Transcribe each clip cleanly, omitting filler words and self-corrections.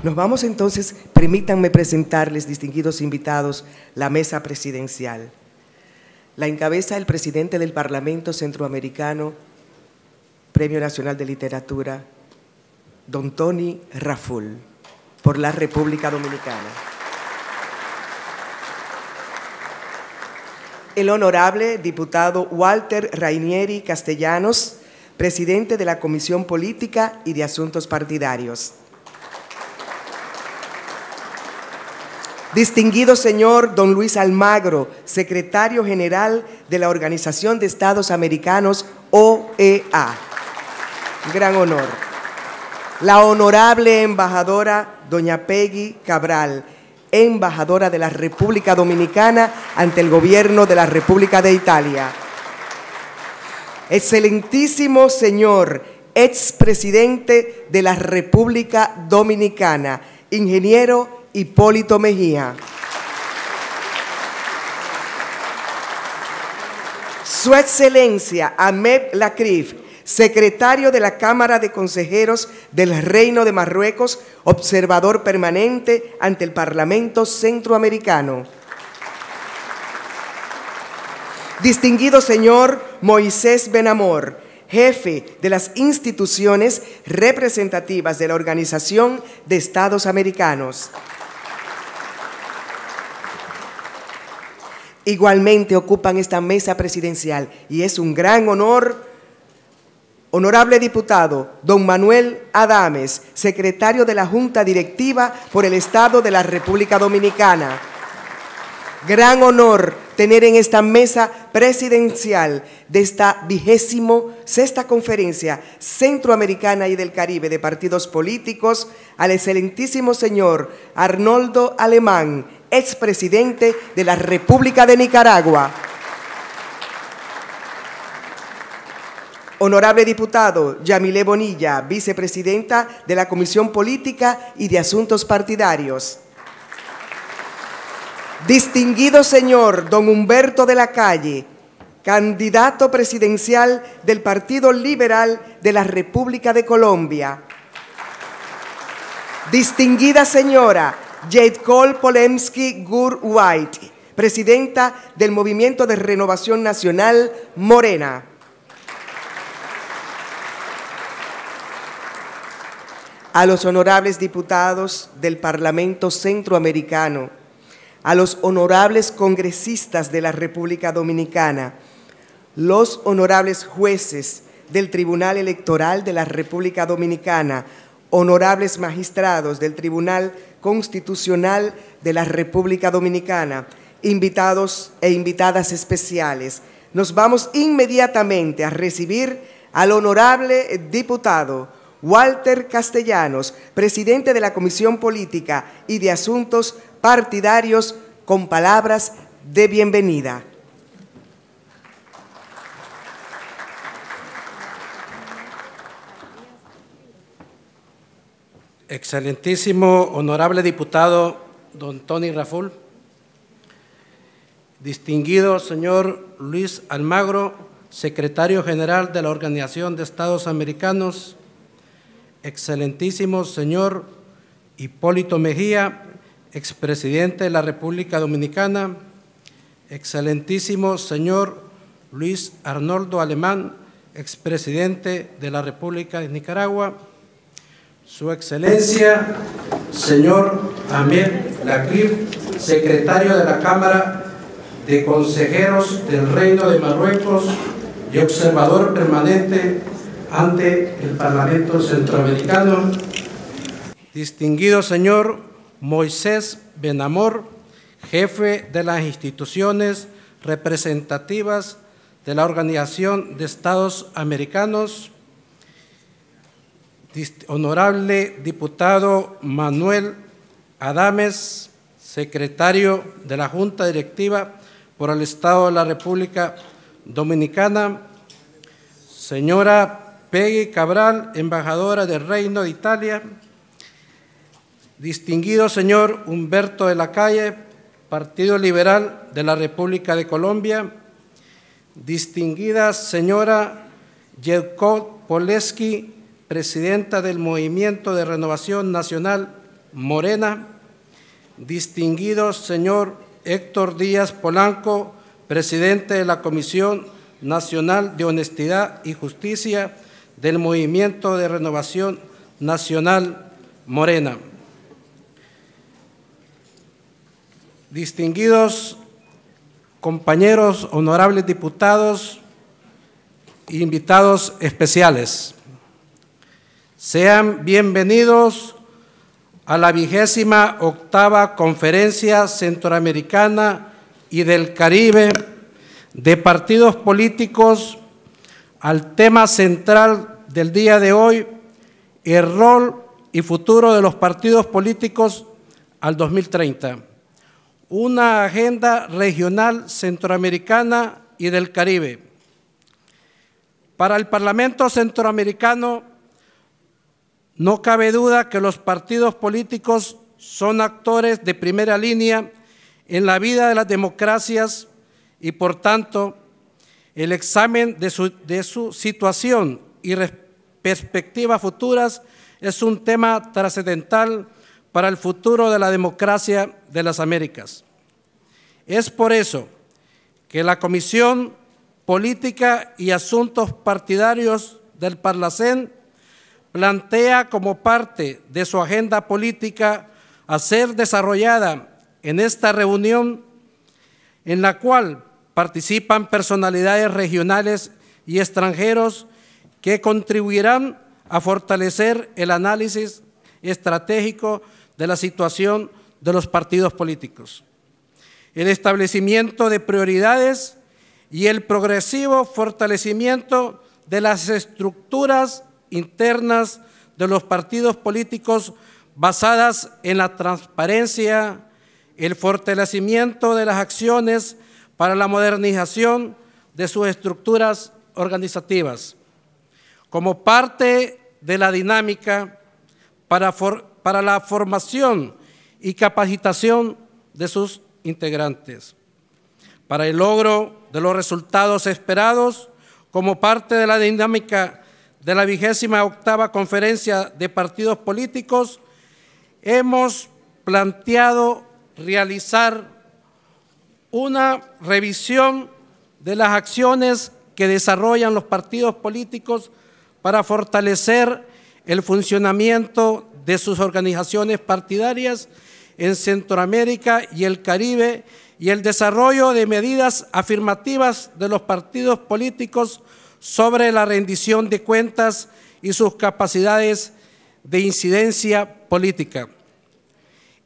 Nos vamos entonces, permítanme presentarles, distinguidos invitados, la mesa presidencial. La encabeza el presidente del Parlamento Centroamericano, Premio Nacional de Literatura, don Tony Raful, por la República Dominicana. El honorable diputado Walter Rainieri Castellanos, presidente de la Comisión Política y de Asuntos Partidarios. Distinguido señor don Luis Almagro, secretario general de la Organización de Estados Americanos, OEA. Gran honor. La honorable embajadora doña Peggy Cabral, embajadora de la República Dominicana ante el gobierno de la República de Italia. Excelentísimo señor expresidente de la República Dominicana, ingeniero Hipólito Mejía. Su Excelencia Ahmed Lakrif, secretario de la Cámara de Consejeros del Reino de Marruecos, observador permanente ante el Parlamento Centroamericano. Distinguido señor Moisés Benamor, jefe de las instituciones representativas de la Organización de Estados Americanos. Igualmente ocupan esta mesa presidencial y es un gran honor, honorable diputado don Manuel Adames, secretario de la Junta Directiva por el Estado de la República Dominicana. Gran honor tener en esta mesa presidencial de esta 26ª Conferencia Centroamericana y del Caribe de Partidos Políticos al excelentísimo señor Arnoldo Alemán, expresidente de la República de Nicaragua. Honorable diputado Yamile Bonilla, vicepresidenta de la Comisión Política y de Asuntos Partidarios. Distinguido señor don Humberto de la Calle, candidato presidencial del Partido Liberal de la República de Colombia. Distinguida señora Jadcol Polemski Gur-White, presidenta del Movimiento de Renovación Nacional Morena. A los honorables diputados del Parlamento Centroamericano, a los honorables congresistas de la República Dominicana, los honorables jueces del Tribunal Electoral de la República Dominicana, honorables magistrados del Tribunal Constitucional de la República Dominicana, invitados e invitadas especiales. Nos vamos inmediatamente a recibir al honorable diputado Walter Castellanos, presidente de la Comisión Política y de Asuntos Partidarios, con palabras de bienvenida. Excelentísimo honorable diputado don Tony Raful, distinguido señor Luis Almagro, secretario general de la Organización de Estados Americanos, excelentísimo señor Hipólito Mejía, expresidente de la República Dominicana, excelentísimo señor Luis Arnoldo Alemán, expresidente de la República de Nicaragua, Su Excelencia señor Ahmed Lakrif, secretario de la Cámara de Consejeros del Reino de Marruecos y observador permanente ante el Parlamento Centroamericano, distinguido señor Moisés Benamor, jefe de las instituciones representativas de la Organización de Estados Americanos, honorable diputado Manuel Adames, secretario de la Junta Directiva por el Estado de la República Dominicana, señora Peggy Cabral, embajadora del Reino de Italia, distinguido señor Humberto de la Calle, Partido Liberal de la República de Colombia, distinguida señora Jadcol Polemski, presidenta del Movimiento de Renovación Nacional Morena, distinguido señor Héctor Díaz Polanco, presidente de la Comisión Nacional de Honestidad y Justicia del Movimiento de Renovación Nacional Morena. Distinguidos compañeros, honorables diputados e invitados especiales, sean bienvenidos a la 28ª Conferencia Centroamericana y del Caribe de Partidos Políticos, al tema central del día de hoy, el rol y futuro de los partidos políticos al 2030. Una agenda regional centroamericana y del Caribe. Para el Parlamento Centroamericano, no cabe duda que los partidos políticos son actores de primera línea en la vida de las democracias y, por tanto, el examen de su situación y perspectivas futuras es un tema trascendental para el futuro de la democracia de las Américas. Es por eso que la Comisión Política y Asuntos Partidarios del Parlacén plantea como parte de su agenda política a ser desarrollada en esta reunión, en la cual participan personalidades regionales y extranjeros que contribuirán a fortalecer el análisis estratégico de la situación de los partidos políticos, el establecimiento de prioridades y el progresivo fortalecimiento de las estructuras internas de los partidos políticos basadas en la transparencia, el fortalecimiento de las acciones para la modernización de sus estructuras organizativas, como parte de la dinámica para la formación y capacitación de sus integrantes, para el logro de los resultados esperados, como parte de la dinámica de la 28ª Conferencia de Partidos Políticos, hemos planteado realizar una revisión de las acciones que desarrollan los partidos políticos para fortalecer el funcionamiento de sus organizaciones partidarias en Centroamérica y el Caribe y el desarrollo de medidas afirmativas de los partidos políticos sobre la rendición de cuentas y sus capacidades de incidencia política.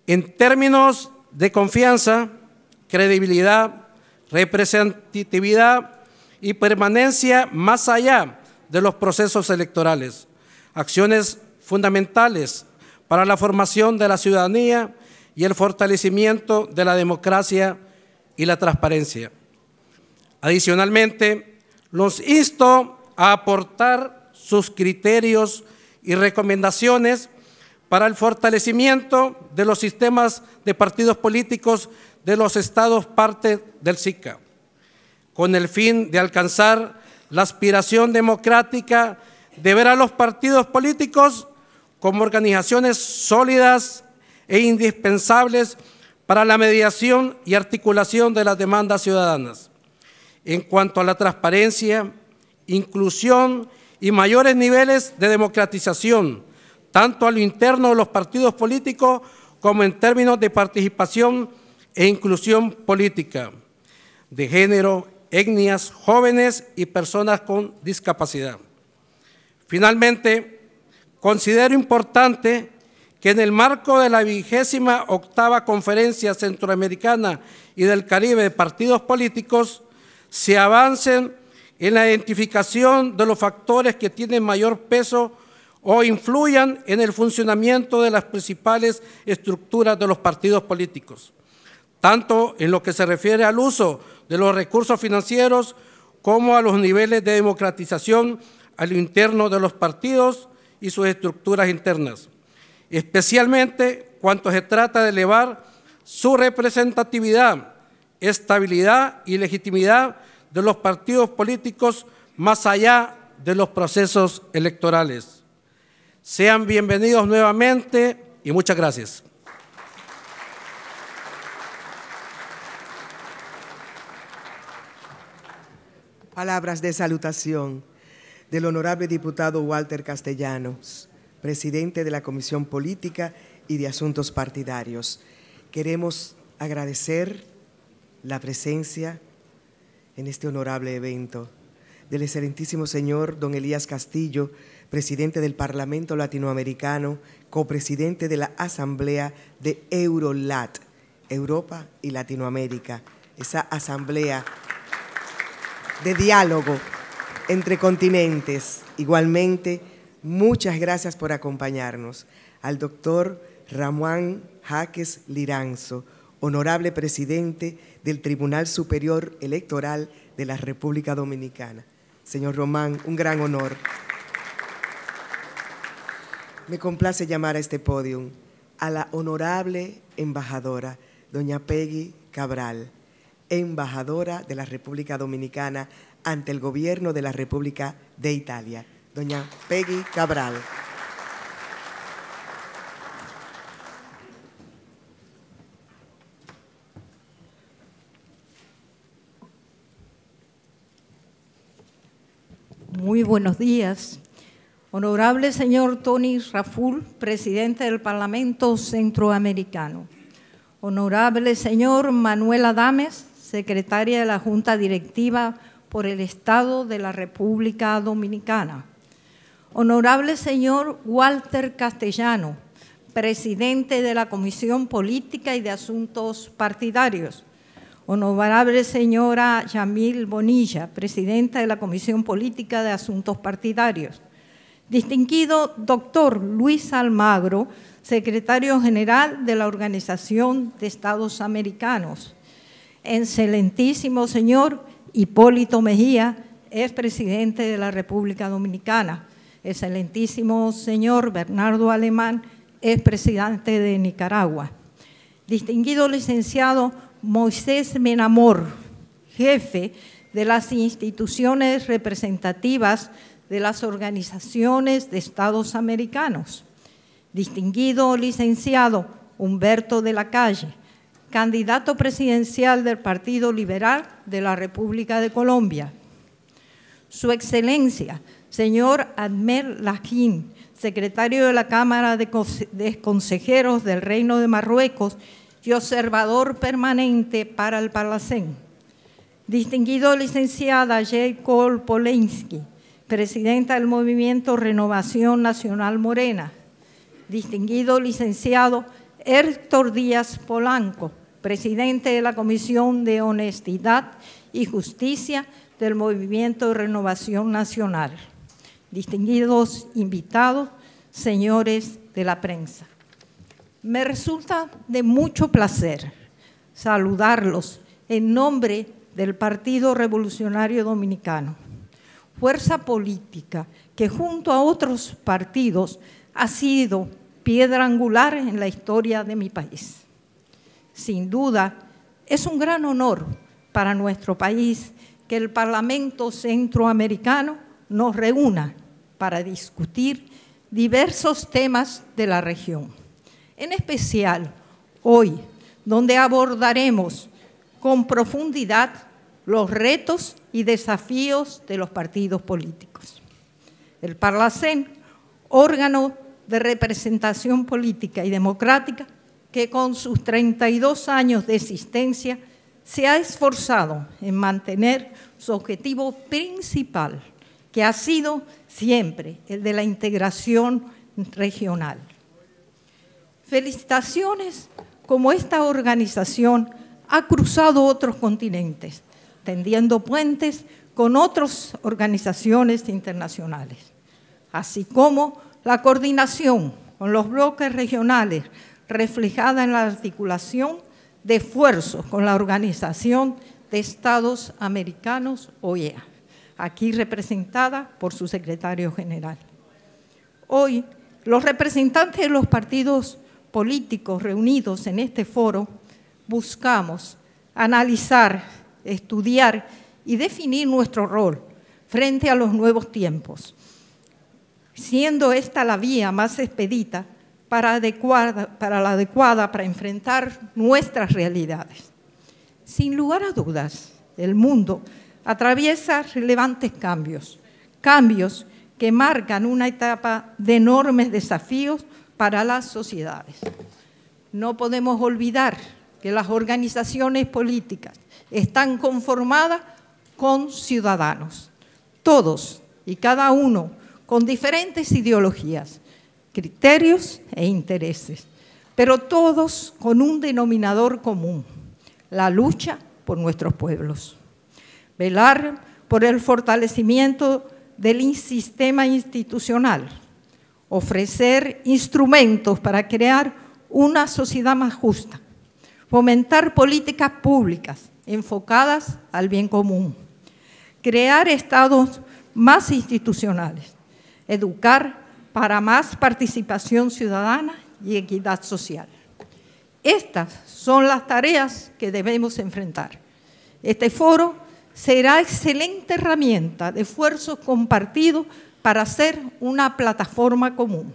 En términos de confianza, credibilidad, representatividad y permanencia más allá de los procesos electorales, acciones fundamentales para la formación de la ciudadanía y el fortalecimiento de la democracia y la transparencia. Adicionalmente, los insto a aportar sus criterios y recomendaciones para el fortalecimiento de los sistemas de partidos políticos de los estados parte del SICA, con el fin de alcanzar la aspiración democrática de ver a los partidos políticos como organizaciones sólidas e indispensables para la mediación y articulación de las demandas ciudadanas. En cuanto a la transparencia, inclusión y mayores niveles de democratización, tanto a lo interno de los partidos políticos como en términos de participación e inclusión política, de género, etnias, jóvenes y personas con discapacidad. Finalmente, considero importante que en el marco de la 28ª Conferencia Centroamericana y del Caribe de Partidos Políticos se avancen en la identificación de los factores que tienen mayor peso o influyan en el funcionamiento de las principales estructuras de los partidos políticos, tanto en lo que se refiere al uso de los recursos financieros como a los niveles de democratización a lo interno de los partidos y sus estructuras internas, especialmente cuando se trata de elevar su representatividad, estabilidad y legitimidad de los partidos políticos más allá de los procesos electorales. Sean bienvenidos nuevamente y muchas gracias. Palabras de salutación del honorable diputado Walter Castellanos, presidente de la Comisión Política y de Asuntos Partidarios. Queremos agradecer la presencia en este honorable evento del excelentísimo señor don Elías Castillo, presidente del Parlamento Latinoamericano, copresidente de la Asamblea de Eurolat, Europa y Latinoamérica, esa asamblea de diálogo entre continentes. Igualmente, muchas gracias por acompañarnos. Al doctor Ramón Jaques Liranzo, honorable presidente del Tribunal Superior Electoral de la República Dominicana. Señor Román, un gran honor. Me complace llamar a este podio a la honorable embajadora, doña Peggy Cabral, embajadora de la República Dominicana ante el Gobierno de la República de Italia. Doña Peggy Cabral. Muy buenos días. Honorable señor Tony Raful, presidente del Parlamento Centroamericano. Honorable señor Manuel Adames, secretaria de la Junta Directiva por el Estado de la República Dominicana. Honorable señor Walter Castellano, presidente de la Comisión Política y de Asuntos Partidarios. Honorable señora Yamil Bonilla, presidenta de la Comisión Política de Asuntos Partidarios. Distinguido doctor Luis Almagro, secretario general de la Organización de Estados Americanos. Excelentísimo señor Hipólito Mejía, expresidente de la República Dominicana. Excelentísimo señor Bernardo Alemán, expresidente de Nicaragua. Distinguido licenciado Moisés Menamor, jefe de las instituciones representativas de las organizaciones de Estados Americanos. Distinguido licenciado Humberto de la Calle, candidato presidencial del Partido Liberal de la República de Colombia. Su Excelencia, señor Ahmed Lahin, secretario de la Cámara de Consejeros del Reino de Marruecos y observador permanente para el Parlacén. Distinguido licenciada J. Polensky, presidenta del Movimiento Renovación Nacional Morena. Distinguido licenciado Héctor Díaz Polanco, presidente de la Comisión de Honestidad y Justicia del Movimiento de Renovación Nacional. Distinguidos invitados, señores de la prensa. Me resulta de mucho placer saludarlos en nombre del Partido Revolucionario Dominicano, fuerza política que junto a otros partidos ha sido piedra angular en la historia de mi país. Sin duda, es un gran honor para nuestro país que el Parlamento Centroamericano nos reúna para discutir diversos temas de la región. En especial, hoy, donde abordaremos con profundidad los retos y desafíos de los partidos políticos. El Parlacén, órgano de representación política y democrática, que con sus 32 años de existencia se ha esforzado en mantener su objetivo principal, que ha sido siempre el de la integración regional. Felicitaciones como esta organización ha cruzado otros continentes, tendiendo puentes con otras organizaciones internacionales, así como la coordinación con los bloques regionales reflejada en la articulación de esfuerzos con la Organización de Estados Americanos, OEA, aquí representada por su secretario general. Hoy, los representantes de los partidos políticos reunidos en este foro buscamos analizar, estudiar y definir nuestro rol frente a los nuevos tiempos, siendo esta la vía más expedita para enfrentar nuestras realidades. Sin lugar a dudas, el mundo atraviesa relevantes cambios que marcan una etapa de enormes desafíos para las sociedades. No podemos olvidar que las organizaciones políticas están conformadas con ciudadanos, todos y cada uno con diferentes ideologías, criterios e intereses, pero todos con un denominador común: la lucha por nuestros pueblos. Velar por el fortalecimiento del sistema institucional, ofrecer instrumentos para crear una sociedad más justa, fomentar políticas públicas enfocadas al bien común, crear estados más institucionales, educar para más participación ciudadana y equidad social. Estas son las tareas que debemos enfrentar. Este foro será excelente herramienta de esfuerzos compartidos para hacer una plataforma común.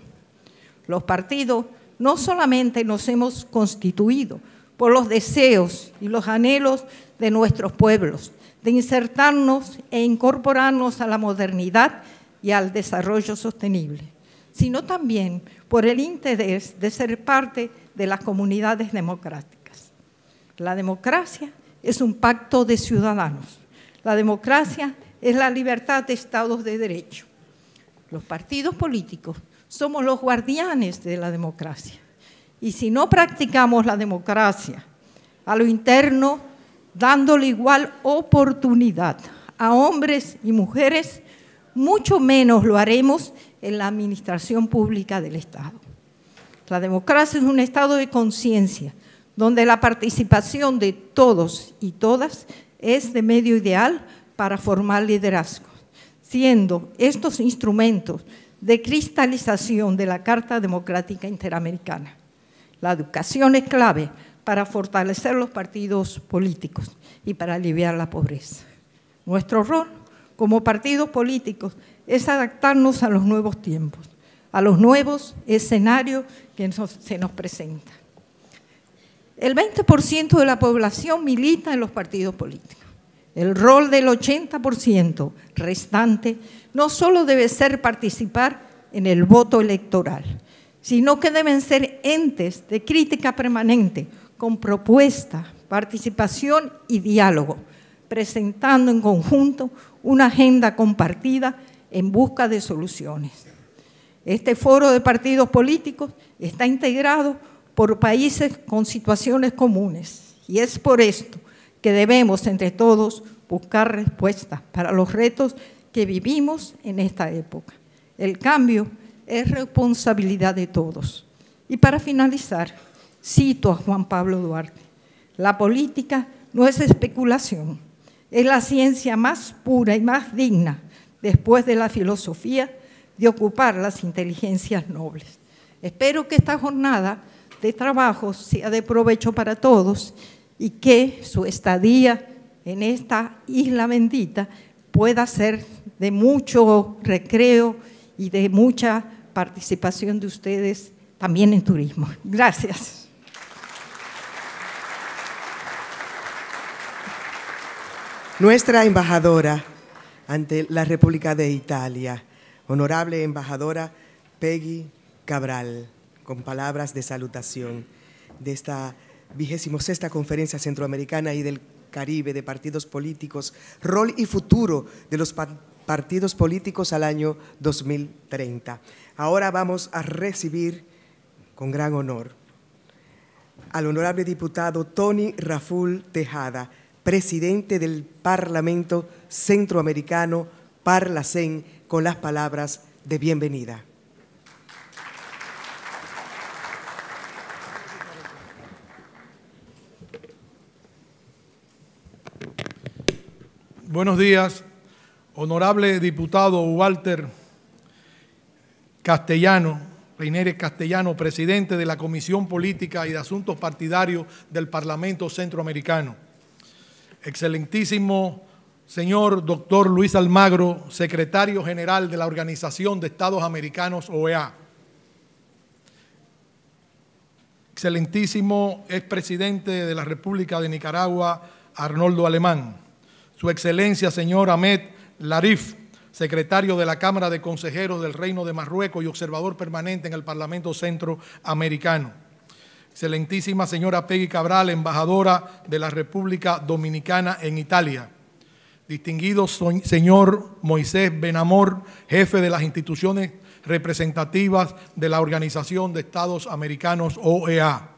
Los partidos no solamente nos hemos constituido por los deseos y los anhelos de nuestros pueblos, de insertarnos e incorporarnos a la modernidad y al desarrollo sostenible, sino también por el interés de ser parte de las comunidades democráticas. La democracia es un pacto de ciudadanos. La democracia es la libertad de Estados de Derecho. Los partidos políticos somos los guardianes de la democracia. Y si no practicamos la democracia a lo interno, dándole igual oportunidad a hombres y mujeres, mucho menos lo haremos en la administración pública del Estado. La democracia es un estado de conciencia, donde la participación de todos y todas es de medio ideal para formar liderazgos, siendo estos instrumentos de cristalización de la Carta Democrática Interamericana. La educación es clave para fortalecer los partidos políticos y para aliviar la pobreza. Nuestro rol como partidos políticos es adaptarnos a los nuevos tiempos, a los nuevos escenarios que se nos presentan. El 20% de la población milita en los partidos políticos. El rol del 80% restante no solo debe ser participar en el voto electoral, sino que deben ser entes de crítica permanente, con propuesta, participación y diálogo, presentando en conjunto una agenda compartida en busca de soluciones. Este foro de partidos políticos está integrado por países con situaciones comunes y es por esto que debemos entre todos buscar respuestas para los retos que vivimos en esta época. El cambio es responsabilidad de todos. Y para finalizar, cito a Juan Pablo Duarte: la política no es especulación, es la ciencia más pura y más digna, después de la filosofía, de ocupar las inteligencias nobles. Espero que esta jornada de trabajo sea de provecho para todos y que su estadía en esta isla bendita pueda ser de mucho recreo y de mucha participación de ustedes también en turismo. Gracias. Nuestra embajadora ante la República de Italia, honorable embajadora Peggy Cabral, con palabras de salutación de esta 26ª Conferencia Centroamericana y del Caribe de Partidos Políticos, rol y futuro de los partidos políticos al año 2030. Ahora vamos a recibir con gran honor al honorable diputado Tony Raful Tejada, presidente del Parlamento Centroamericano, Parlacén, con las palabras de bienvenida. Buenos días, honorable diputado Walter Castellano, Reynere Castellano, presidente de la Comisión Política y de Asuntos Partidarios del Parlamento Centroamericano. Excelentísimo señor doctor Luis Almagro, secretario general de la Organización de Estados Americanos, OEA. excelentísimo expresidente de la República de Nicaragua, Arnoldo Alemán, Su Excelencia señor Ahmed Larif, secretario de la Cámara de Consejeros del Reino de Marruecos y observador permanente en el Parlamento Centroamericano, excelentísima señora Peggy Cabral, embajadora de la República Dominicana en Italia, distinguido señor Moisés Benamor, jefe de las instituciones representativas de la Organización de Estados Americanos, OEA,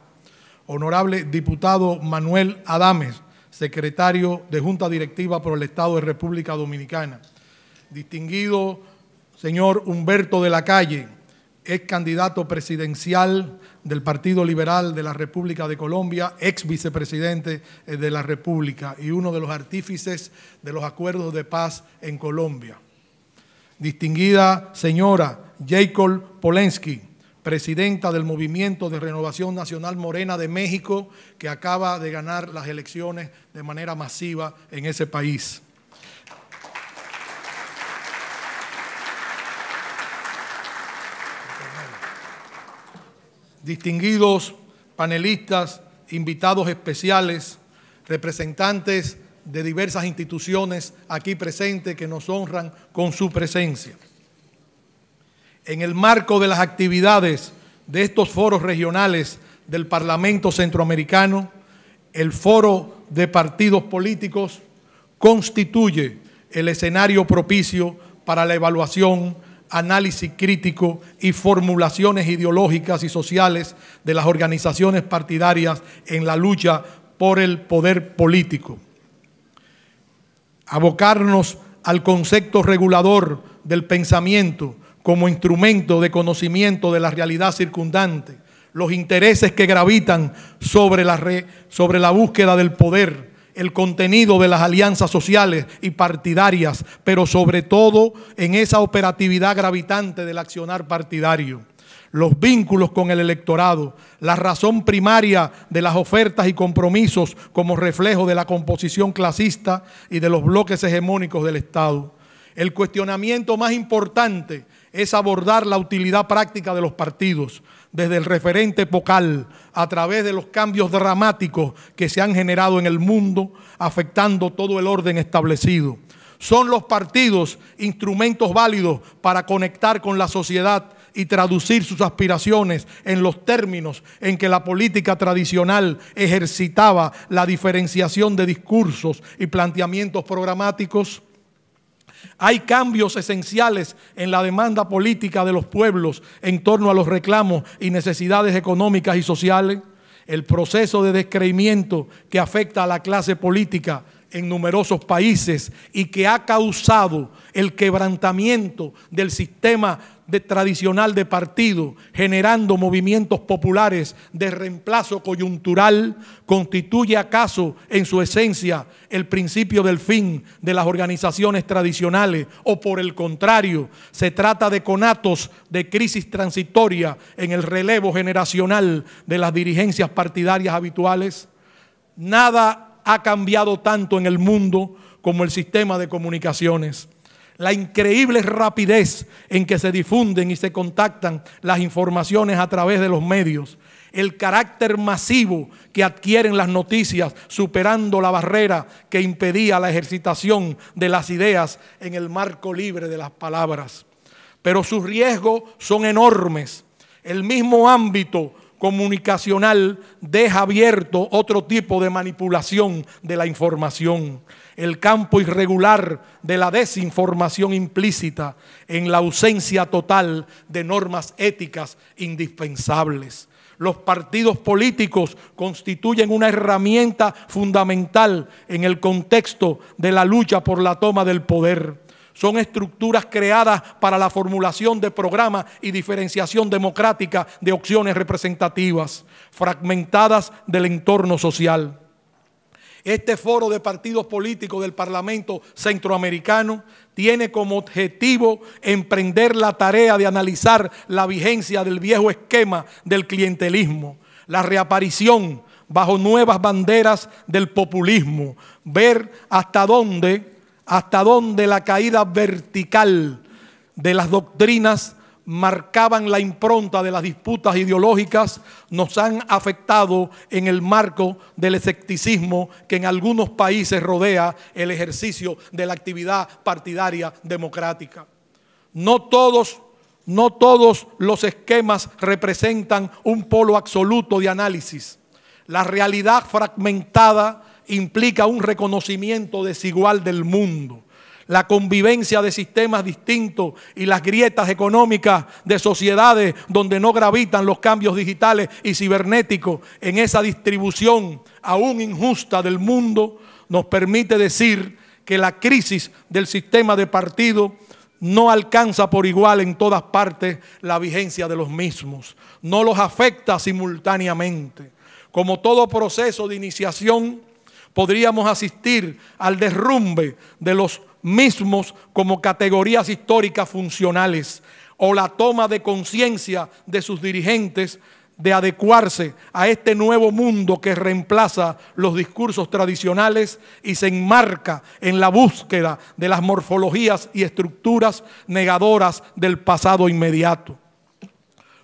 honorable diputado Manuel Adames, secretario de Junta Directiva por el Estado de República Dominicana, distinguido señor Humberto de la Calle, ex candidato presidencial del Partido Liberal de la República de Colombia, ex vicepresidente de la República y uno de los artífices de los acuerdos de paz en Colombia. Distinguida señora Jacob Polensky, presidenta del Movimiento de Renovación Nacional Morena de México, que acaba de ganar las elecciones de manera masiva en ese país. Distinguidos panelistas, invitados especiales, representantes de diversas instituciones aquí presentes que nos honran con su presencia. En el marco de las actividades de estos foros regionales del Parlamento Centroamericano, el Foro de Partidos Políticos constituye el escenario propicio para la evaluación, análisis crítico y formulaciones ideológicas y sociales de las organizaciones partidarias en la lucha por el poder político. Abocarnos al concepto regulador del pensamiento como instrumento de conocimiento de la realidad circundante, los intereses que gravitan sobre la búsqueda del poder, el contenido de las alianzas sociales y partidarias, pero sobre todo en esa operatividad gravitante del accionar partidario, los vínculos con el electorado, la razón primaria de las ofertas y compromisos como reflejo de la composición clasista y de los bloques hegemónicos del Estado. El cuestionamiento más importante es abordar la utilidad práctica de los partidos, desde el referente epocal, a través de los cambios dramáticos que se han generado en el mundo, afectando todo el orden establecido. Son los partidos instrumentos válidos para conectar con la sociedad y traducir sus aspiraciones en los términos en que la política tradicional ejercitaba la diferenciación de discursos y planteamientos programáticos. Hay cambios esenciales en la demanda política de los pueblos en torno a los reclamos y necesidades económicas y sociales. El proceso de descreimiento que afecta a la clase política en numerosos países y que ha causado el quebrantamiento del sistema tradicional de partido, generando movimientos populares de reemplazo coyuntural, constituye acaso en su esencia el principio del fin de las organizaciones tradicionales, o por el contrario, se trata de conatos de crisis transitoria en el relevo generacional de las dirigencias partidarias habituales. Nada ha cambiado tanto en el mundo como el sistema de comunicaciones. La increíble rapidez en que se difunden y se contactan las informaciones a través de los medios, el carácter masivo que adquieren las noticias, superando la barrera que impedía la ejercitación de las ideas en el marco libre de las palabras. Pero sus riesgos son enormes. El mismo ámbito comunicacional deja abierto otro tipo de manipulación de la información. El campo irregular de la desinformación implícita en la ausencia total de normas éticas indispensables. Los partidos políticos constituyen una herramienta fundamental en el contexto de la lucha por la toma del poder. Son estructuras creadas para la formulación de programas y diferenciación democrática de opciones representativas, fragmentadas del entorno social. Este foro de partidos políticos del Parlamento Centroamericano tiene como objetivo emprender la tarea de analizar la vigencia del viejo esquema del clientelismo, la reaparición bajo nuevas banderas del populismo, ver hasta dónde la caída vertical de las doctrinas marcaban la impronta de las disputas ideológicas, nos han afectado en el marco del escepticismo que en algunos países rodea el ejercicio de la actividad partidaria democrática. No todos los esquemas representan un polo absoluto de análisis. La realidad fragmentada implica un reconocimiento desigual del mundo. La convivencia de sistemas distintos y las grietas económicas de sociedades donde no gravitan los cambios digitales y cibernéticos en esa distribución aún injusta del mundo nos permite decir que la crisis del sistema de partido no alcanza por igual en todas partes la vigencia de los mismos, no los afecta simultáneamente. Como todo proceso de iniciación, podríamos asistir al derrumbe de los mismos como categorías históricas funcionales o la toma de conciencia de sus dirigentes de adecuarse a este nuevo mundo que reemplaza los discursos tradicionales y se enmarca en la búsqueda de las morfologías y estructuras negadoras del pasado inmediato.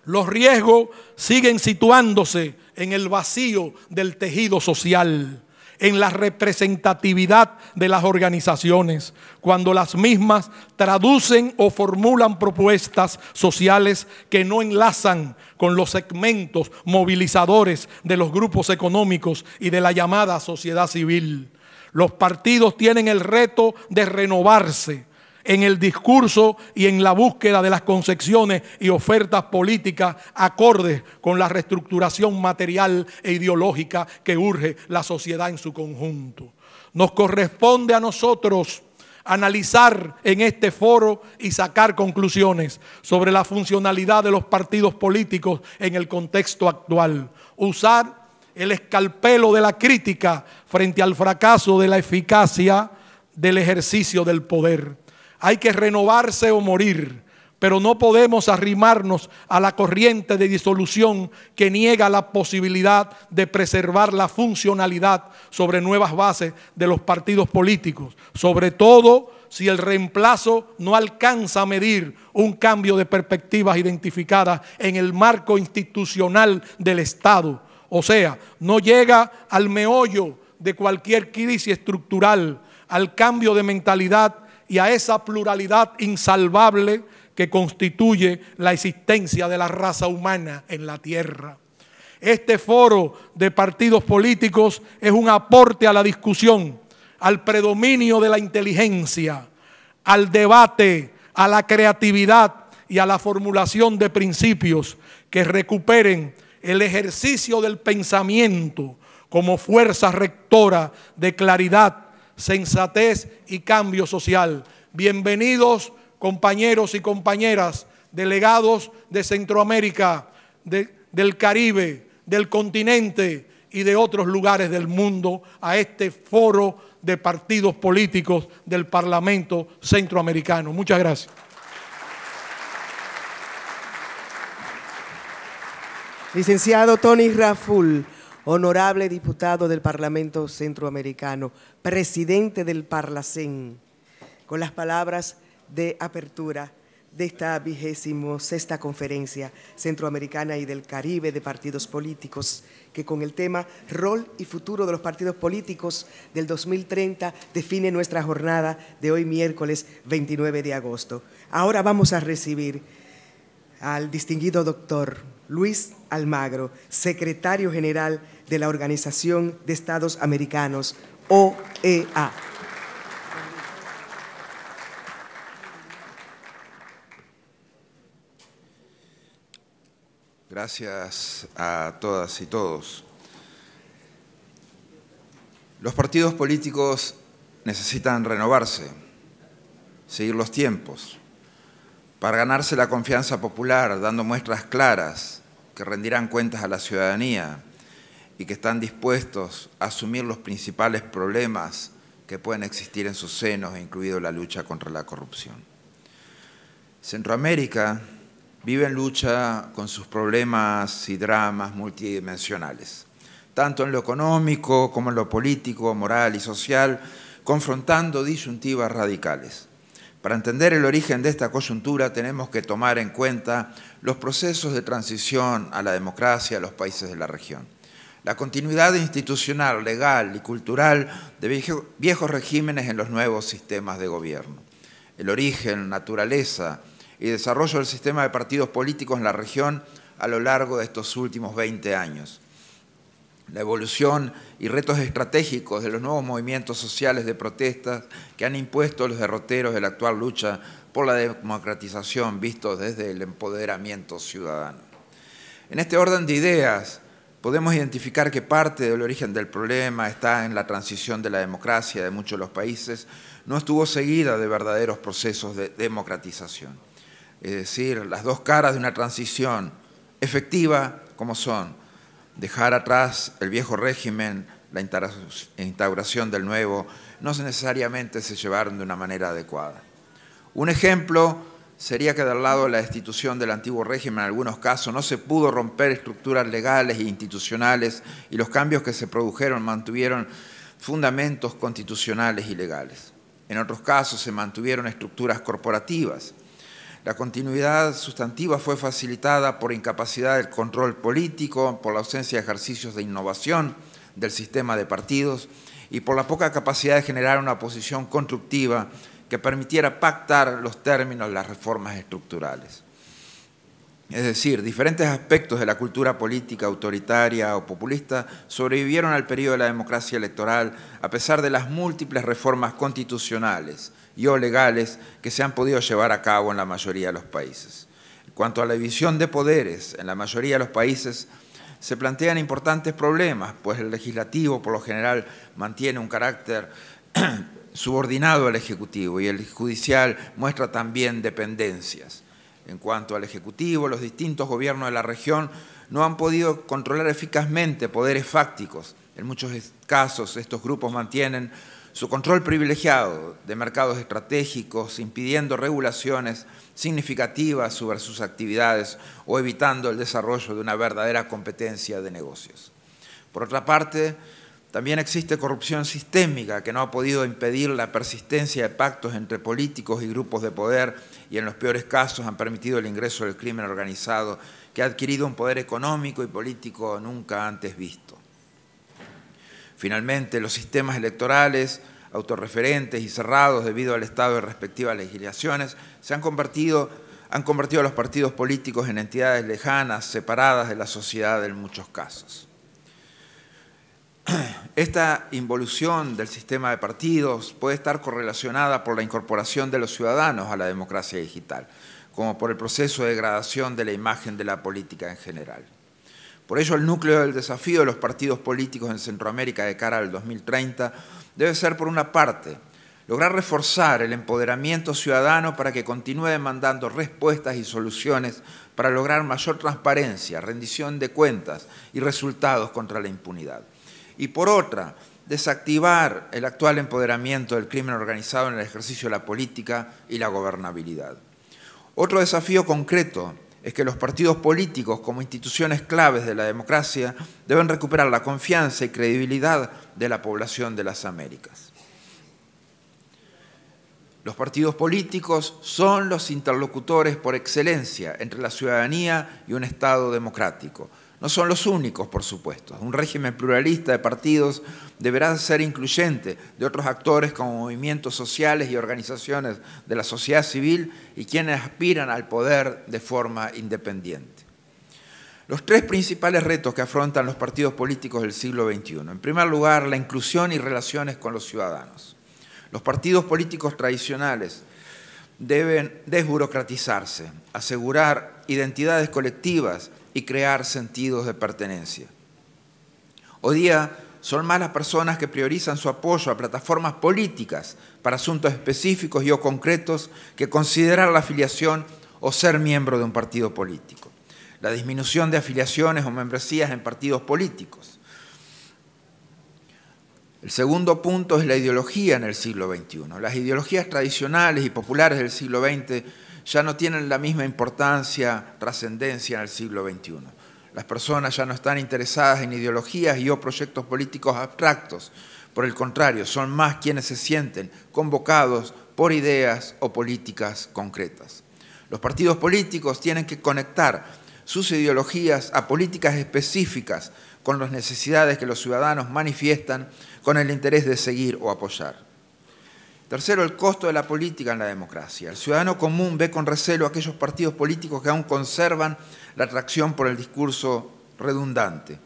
Los riesgos siguen situándose en el vacío del tejido social, en la representatividad de las organizaciones, cuando las mismas traducen o formulan propuestas sociales que no enlazan con los segmentos movilizadores de los grupos económicos y de la llamada sociedad civil. Los partidos tienen el reto de renovarse en el discurso y en la búsqueda de las concepciones y ofertas políticas acordes con la reestructuración material e ideológica que urge la sociedad en su conjunto. Nos corresponde a nosotros analizar en este foro y sacar conclusiones sobre la funcionalidad de los partidos políticos en el contexto actual. Usar el escalpelo de la crítica frente al fracaso de la eficacia del ejercicio del poder. Hay que renovarse o morir, pero no podemos arrimarnos a la corriente de disolución que niega la posibilidad de preservar la funcionalidad sobre nuevas bases de los partidos políticos, sobre todo si el reemplazo no alcanza a medir un cambio de perspectivas identificadas en el marco institucional del Estado. O sea, no llega al meollo de cualquier crisis estructural, al cambio de mentalidad y a esa pluralidad insalvable que constituye la existencia de la raza humana en la tierra. Este foro de partidos políticos es un aporte a la discusión, al predominio de la inteligencia, al debate, a la creatividad y a la formulación de principios que recuperen el ejercicio del pensamiento como fuerza rectora de claridad, sensatez y cambio social. Bienvenidos, compañeros y compañeras, delegados de Centroamérica, del Caribe, del continente y de otros lugares del mundo a este foro de partidos políticos del Parlamento Centroamericano. Muchas gracias. Licenciado Tony Raful, honorable diputado del Parlamento Centroamericano, presidente del Parlacén, con las palabras de apertura de esta 26ª Conferencia Centroamericana y del Caribe de Partidos Políticos, que con el tema Rol y Futuro de los Partidos Políticos del 2030 define nuestra jornada de hoy miércoles 29 de agosto. Ahora vamos a recibir al distinguido doctor Luis Almagro, secretario general de la Organización de Estados Americanos, OEA. Gracias a todas y todos. Los partidos políticos necesitan renovarse, seguir los tiempos, para ganarse la confianza popular, dando muestras claras que rendirán cuentas a la ciudadanía y que están dispuestos a asumir los principales problemas que pueden existir en sus senos, incluido la lucha contra la corrupción. Centroamérica vive en lucha con sus problemas y dramas multidimensionales, tanto en lo económico como en lo político, moral y social, confrontando disyuntivas radicales. Para entender el origen de esta coyuntura tenemos que tomar en cuenta los procesos de transición a la democracia de los países de la región. La continuidad institucional, legal y cultural de viejos regímenes en los nuevos sistemas de gobierno. El origen, naturaleza y desarrollo del sistema de partidos políticos en la región a lo largo de estos últimos 20 años. La evolución y retos estratégicos de los nuevos movimientos sociales de protestas que han impuesto los derroteros de la actual lucha por la democratización vistos desde el empoderamiento ciudadano. En este orden de ideas, podemos identificar que parte del origen del problema está en la transición de la democracia de muchos de los países, no estuvo seguida de verdaderos procesos de democratización. Es decir, las dos caras de una transición efectiva como son dejar atrás el viejo régimen, la instauración del nuevo, no necesariamente se llevaron de una manera adecuada. Un ejemplo sería que del lado de la destitución del antiguo régimen, en algunos casos, no se pudo romper estructuras legales e institucionales y los cambios que se produjeron mantuvieron fundamentos constitucionales y legales. En otros casos se mantuvieron estructuras corporativas. La continuidad sustantiva fue facilitada por incapacidad del control político, por la ausencia de ejercicios de innovación del sistema de partidos y por la poca capacidad de generar una posición constructiva que permitiera pactar los términos de las reformas estructurales. Es decir, diferentes aspectos de la cultura política autoritaria o populista sobrevivieron al periodo de la democracia electoral a pesar de las múltiples reformas constitucionales y o legales que se han podido llevar a cabo en la mayoría de los países. En cuanto a la división de poderes, en la mayoría de los países se plantean importantes problemas, pues el legislativo por lo general mantiene un carácter subordinado al ejecutivo y el judicial muestra también dependencias. En cuanto al ejecutivo, los distintos gobiernos de la región no han podido controlar eficazmente poderes fácticos. En muchos casos estos grupos mantienen su control privilegiado de mercados estratégicos, impidiendo regulaciones significativas sobre sus actividades o evitando el desarrollo de una verdadera competencia de negocios. Por otra parte, también existe corrupción sistémica que no ha podido impedir la persistencia de pactos entre políticos y grupos de poder y en los peores casos han permitido el ingreso del crimen organizado que ha adquirido un poder económico y político nunca antes visto. Finalmente, los sistemas electorales autorreferentes y cerrados debido al estado de respectivas legislaciones han convertido a los partidos políticos en entidades lejanas, separadas de la sociedad en muchos casos. Esta involución del sistema de partidos puede estar correlacionada por la incorporación de los ciudadanos a la democracia digital, como por el proceso de degradación de la imagen de la política en general. Por ello, el núcleo del desafío de los partidos políticos en Centroamérica de cara al 2030 debe ser, por una parte, lograr reforzar el empoderamiento ciudadano para que continúe demandando respuestas y soluciones para lograr mayor transparencia, rendición de cuentas y resultados contra la impunidad. Y por otra, desactivar el actual empoderamiento del crimen organizado en el ejercicio de la política y la gobernabilidad. Otro desafío concreto es que los partidos políticos, como instituciones claves de la democracia, deben recuperar la confianza y credibilidad de la población de las Américas. Los partidos políticos son los interlocutores por excelencia entre la ciudadanía y un Estado democrático. No son los únicos, por supuesto. Un régimen pluralista de partidos deberá ser incluyente de otros actores como movimientos sociales y organizaciones de la sociedad civil y quienes aspiran al poder de forma independiente. Los tres principales retos que afrontan los partidos políticos del siglo XXI. En primer lugar, la inclusión y relaciones con los ciudadanos. Los partidos políticos tradicionales deben desburocratizarse, asegurar identidades colectivas y crear sentidos de pertenencia. Hoy día son más las personas que priorizan su apoyo a plataformas políticas para asuntos específicos y o concretos que considerar la afiliación o ser miembro de un partido político. La disminución de afiliaciones o membresías en partidos políticos. El segundo punto es la ideología en el siglo XXI. Las ideologías tradicionales y populares del siglo XX ya no tienen la misma importancia, trascendencia en el siglo XXI. Las personas ya no están interesadas en ideologías y o proyectos políticos abstractos. Por el contrario, son más quienes se sienten convocados por ideas o políticas concretas. Los partidos políticos tienen que conectar sus ideologías a políticas específicas con las necesidades que los ciudadanos manifiestan con el interés de seguir o apoyar. Tercero, el costo de la política en la democracia. El ciudadano común ve con recelo aquellos partidos políticos que aún conservan la atracción por el discurso redundante.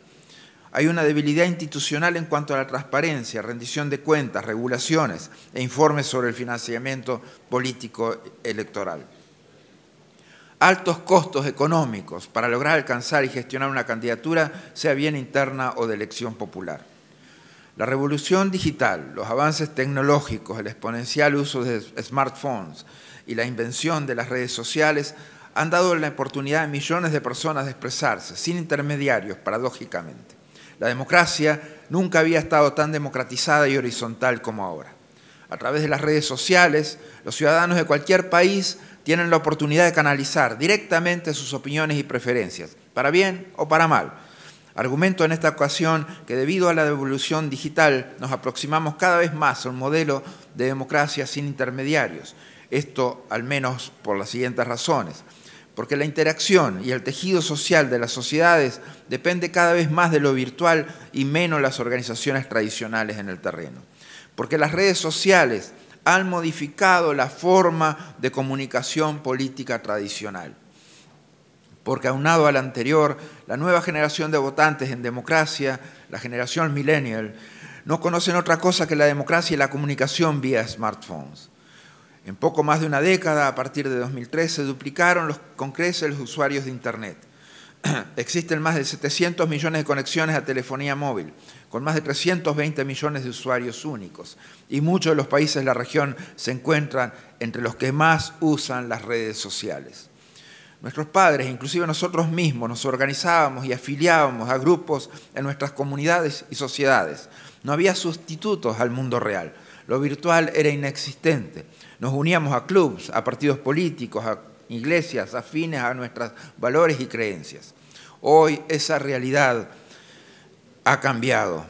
Hay una debilidad institucional en cuanto a la transparencia, rendición de cuentas, regulaciones e informes sobre el financiamiento político electoral. Altos costos económicos para lograr alcanzar y gestionar una candidatura, sea bien interna o de elección popular. La revolución digital, los avances tecnológicos, el exponencial uso de smartphones y la invención de las redes sociales han dado la oportunidad a millones de personas de expresarse, sin intermediarios, paradójicamente. La democracia nunca había estado tan democratizada y horizontal como ahora. A través de las redes sociales, los ciudadanos de cualquier país tienen la oportunidad de canalizar directamente sus opiniones y preferencias, para bien o para mal. Argumento en esta ocasión que debido a la evolución digital nos aproximamos cada vez más a un modelo de democracia sin intermediarios. Esto al menos por las siguientes razones. Porque la interacción y el tejido social de las sociedades depende cada vez más de lo virtual y menos las organizaciones tradicionales en el terreno. Porque las redes sociales han modificado la forma de comunicación política tradicional. Porque aunado al anterior, la nueva generación de votantes en democracia, la generación millennial, no conocen otra cosa que la democracia y la comunicación vía smartphones. En poco más de una década, a partir de 2003, se duplicaron con creces los usuarios de Internet. Existen más de 700 millones de conexiones a telefonía móvil, con más de 320 millones de usuarios únicos. Y muchos de los países de la región se encuentran entre los que más usan las redes sociales. Nuestros padres, inclusive nosotros mismos, nos organizábamos y afiliábamos a grupos en nuestras comunidades y sociedades. No había sustitutos al mundo real. Lo virtual era inexistente. Nos uníamos a clubs, a partidos políticos, a iglesias afines a nuestros valores y creencias. Hoy esa realidad ha cambiado,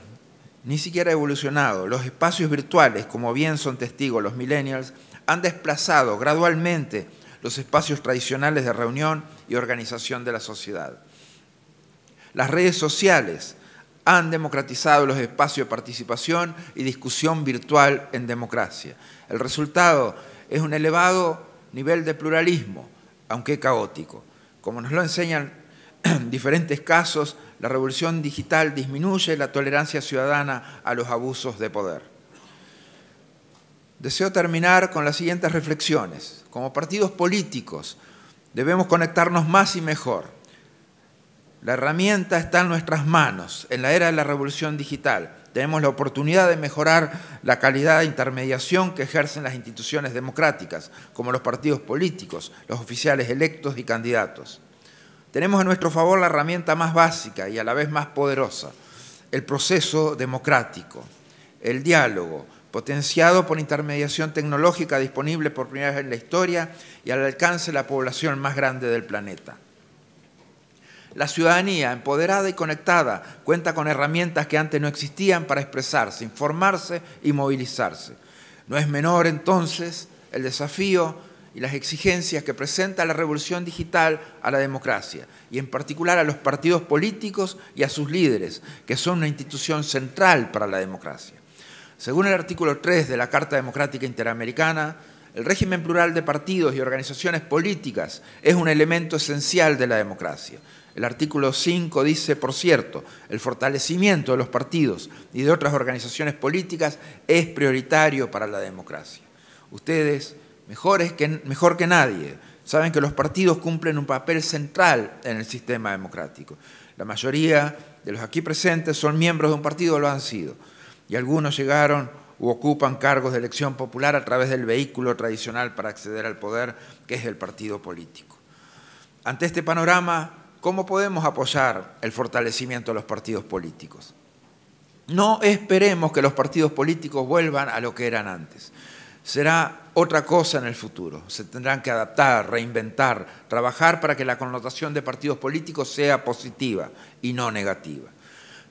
ni siquiera ha evolucionado. Los espacios virtuales, como bien son testigos los millennials, han desplazado gradualmente los espacios tradicionales de reunión y organización de la sociedad. Las redes sociales han democratizado los espacios de participación y discusión virtual en democracia. El resultado es un elevado nivel de pluralismo, aunque caótico. Como nos lo enseñan diferentes casos, la revolución digital disminuye la tolerancia ciudadana a los abusos de poder. Deseo terminar con las siguientes reflexiones. Como partidos políticos debemos conectarnos más y mejor. La herramienta está en nuestras manos. En la era de la revolución digital tenemos la oportunidad de mejorar la calidad de intermediación que ejercen las instituciones democráticas, como los partidos políticos, los oficiales electos y candidatos. Tenemos a nuestro favor la herramienta más básica y a la vez más poderosa, el proceso democrático, el diálogo, potenciado por intermediación tecnológica disponible por primera vez en la historia y al alcance de la población más grande del planeta. La ciudadanía, empoderada y conectada, cuenta con herramientas que antes no existían para expresarse, informarse y movilizarse. No es menor, entonces, el desafío y las exigencias que presenta la revolución digital a la democracia, y en particular a los partidos políticos y a sus líderes, que son una institución central para la democracia. Según el artículo 3 de la Carta Democrática Interamericana, el régimen plural de partidos y organizaciones políticas es un elemento esencial de la democracia. El artículo 5 dice, por cierto, el fortalecimiento de los partidos y de otras organizaciones políticas es prioritario para la democracia. Ustedes, mejor que nadie, saben que los partidos cumplen un papel central en el sistema democrático. La mayoría de los aquí presentes son miembros de un partido o lo han sido, y algunos llegaron u ocupan cargos de elección popular a través del vehículo tradicional para acceder al poder, que es el partido político. Ante este panorama, ¿cómo podemos apoyar el fortalecimiento de los partidos políticos? No esperemos que los partidos políticos vuelvan a lo que eran antes. Será otra cosa en el futuro. Se tendrán que adaptar, reinventar, trabajar para que la connotación de partidos políticos sea positiva y no negativa.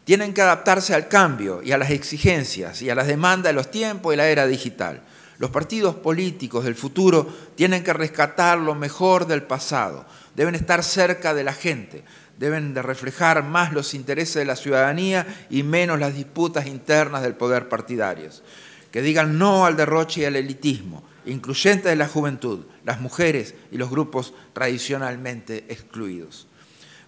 Tienen que adaptarse al cambio y a las exigencias y a las demandas de los tiempos y la era digital. Los partidos políticos del futuro tienen que rescatar lo mejor del pasado, deben estar cerca de la gente, deben de reflejar más los intereses de la ciudadanía y menos las disputas internas del poder partidarios. Que digan no al derroche y al elitismo, incluyente de la juventud, las mujeres y los grupos tradicionalmente excluidos.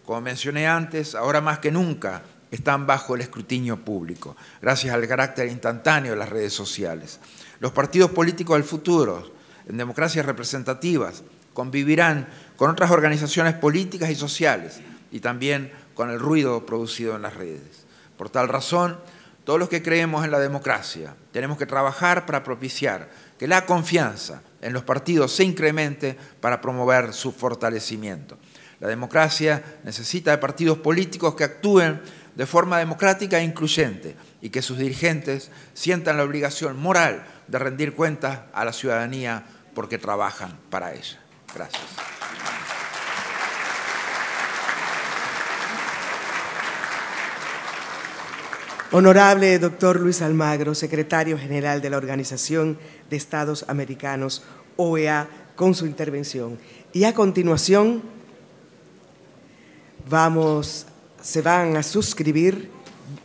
Como mencioné antes, ahora más que nunca están bajo el escrutinio público, gracias al carácter instantáneo de las redes sociales. Los partidos políticos del futuro, en democracias representativas, convivirán con otras organizaciones políticas y sociales y también con el ruido producido en las redes. Por tal razón, todos los que creemos en la democracia tenemos que trabajar para propiciar que la confianza en los partidos se incremente para promover su fortalecimiento. La democracia necesita de partidos políticos que actúen de forma democrática e incluyente y que sus dirigentes sientan la obligación moral de rendir cuentas a la ciudadanía porque trabajan para ella. Gracias. Honorable doctor Luis Almagro, secretario general de la Organización de Estados Americanos, OEA, con su intervención. Y a continuación se van a suscribir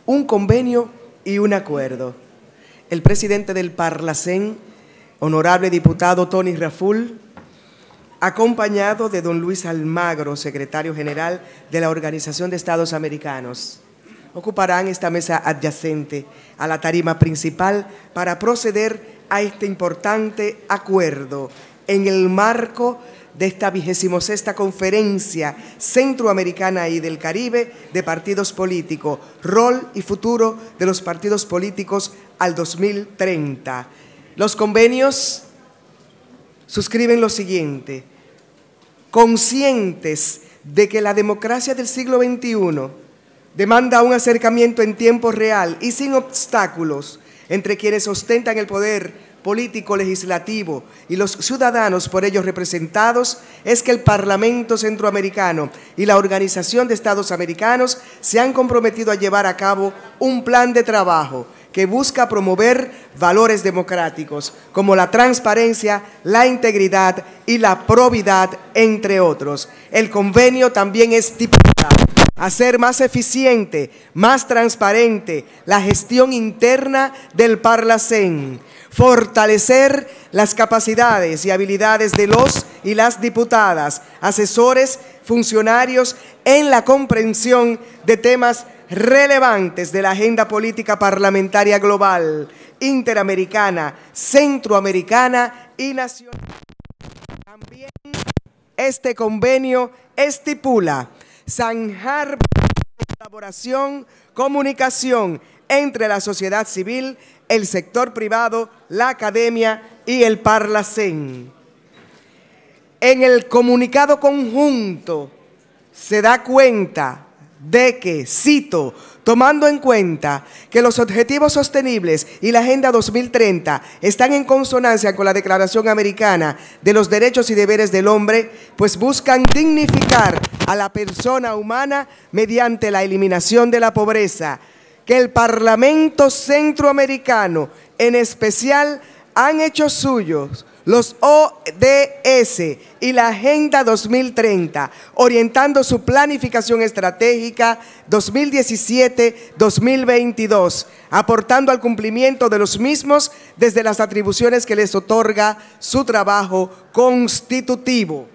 un convenio y un acuerdo. El presidente del Parlacén, honorable diputado Tony Raful, acompañado de don Luis Almagro, secretario general de la Organización de Estados Americanos, ocuparán esta mesa adyacente a la tarima principal para proceder a este importante acuerdo en el marco de esta 26ª Conferencia Centroamericana y del Caribe de Partidos Políticos, rol y futuro de los partidos políticos al 2030. Los convenios suscriben lo siguiente: conscientes de que la democracia del siglo XXI demanda un acercamiento en tiempo real y sin obstáculos entre quienes ostentan el poder político legislativo y los ciudadanos por ellos representados, es que el Parlamento Centroamericano y la Organización de Estados Americanos se han comprometido a llevar a cabo un plan de trabajo que busca promover valores democráticos como la transparencia, la integridad y la probidad, entre otros. El convenio también estipula hacer más eficiente, más transparente la gestión interna del Parlacén, fortalecer las capacidades y habilidades de los y las diputadas, asesores, funcionarios en la comprensión de temas relevantes de la agenda política parlamentaria global, interamericana, centroamericana y nacional. También este convenio estipula zanjar colaboración, comunicación entre la sociedad civil, el sector privado, la academia y el Parlacén. En el comunicado conjunto se da cuenta de que, cito, tomando en cuenta que los objetivos sostenibles y la Agenda 2030 están en consonancia con la Declaración Americana de los Derechos y Deberes del Hombre, pues buscan dignificar a la persona humana mediante la eliminación de la pobreza, que el Parlamento Centroamericano, en especial, han hecho suyos los ODS y la Agenda 2030, orientando su planificación estratégica 2017-2022, aportando al cumplimiento de los mismos desde las atribuciones que les otorga su trabajo constitutivo.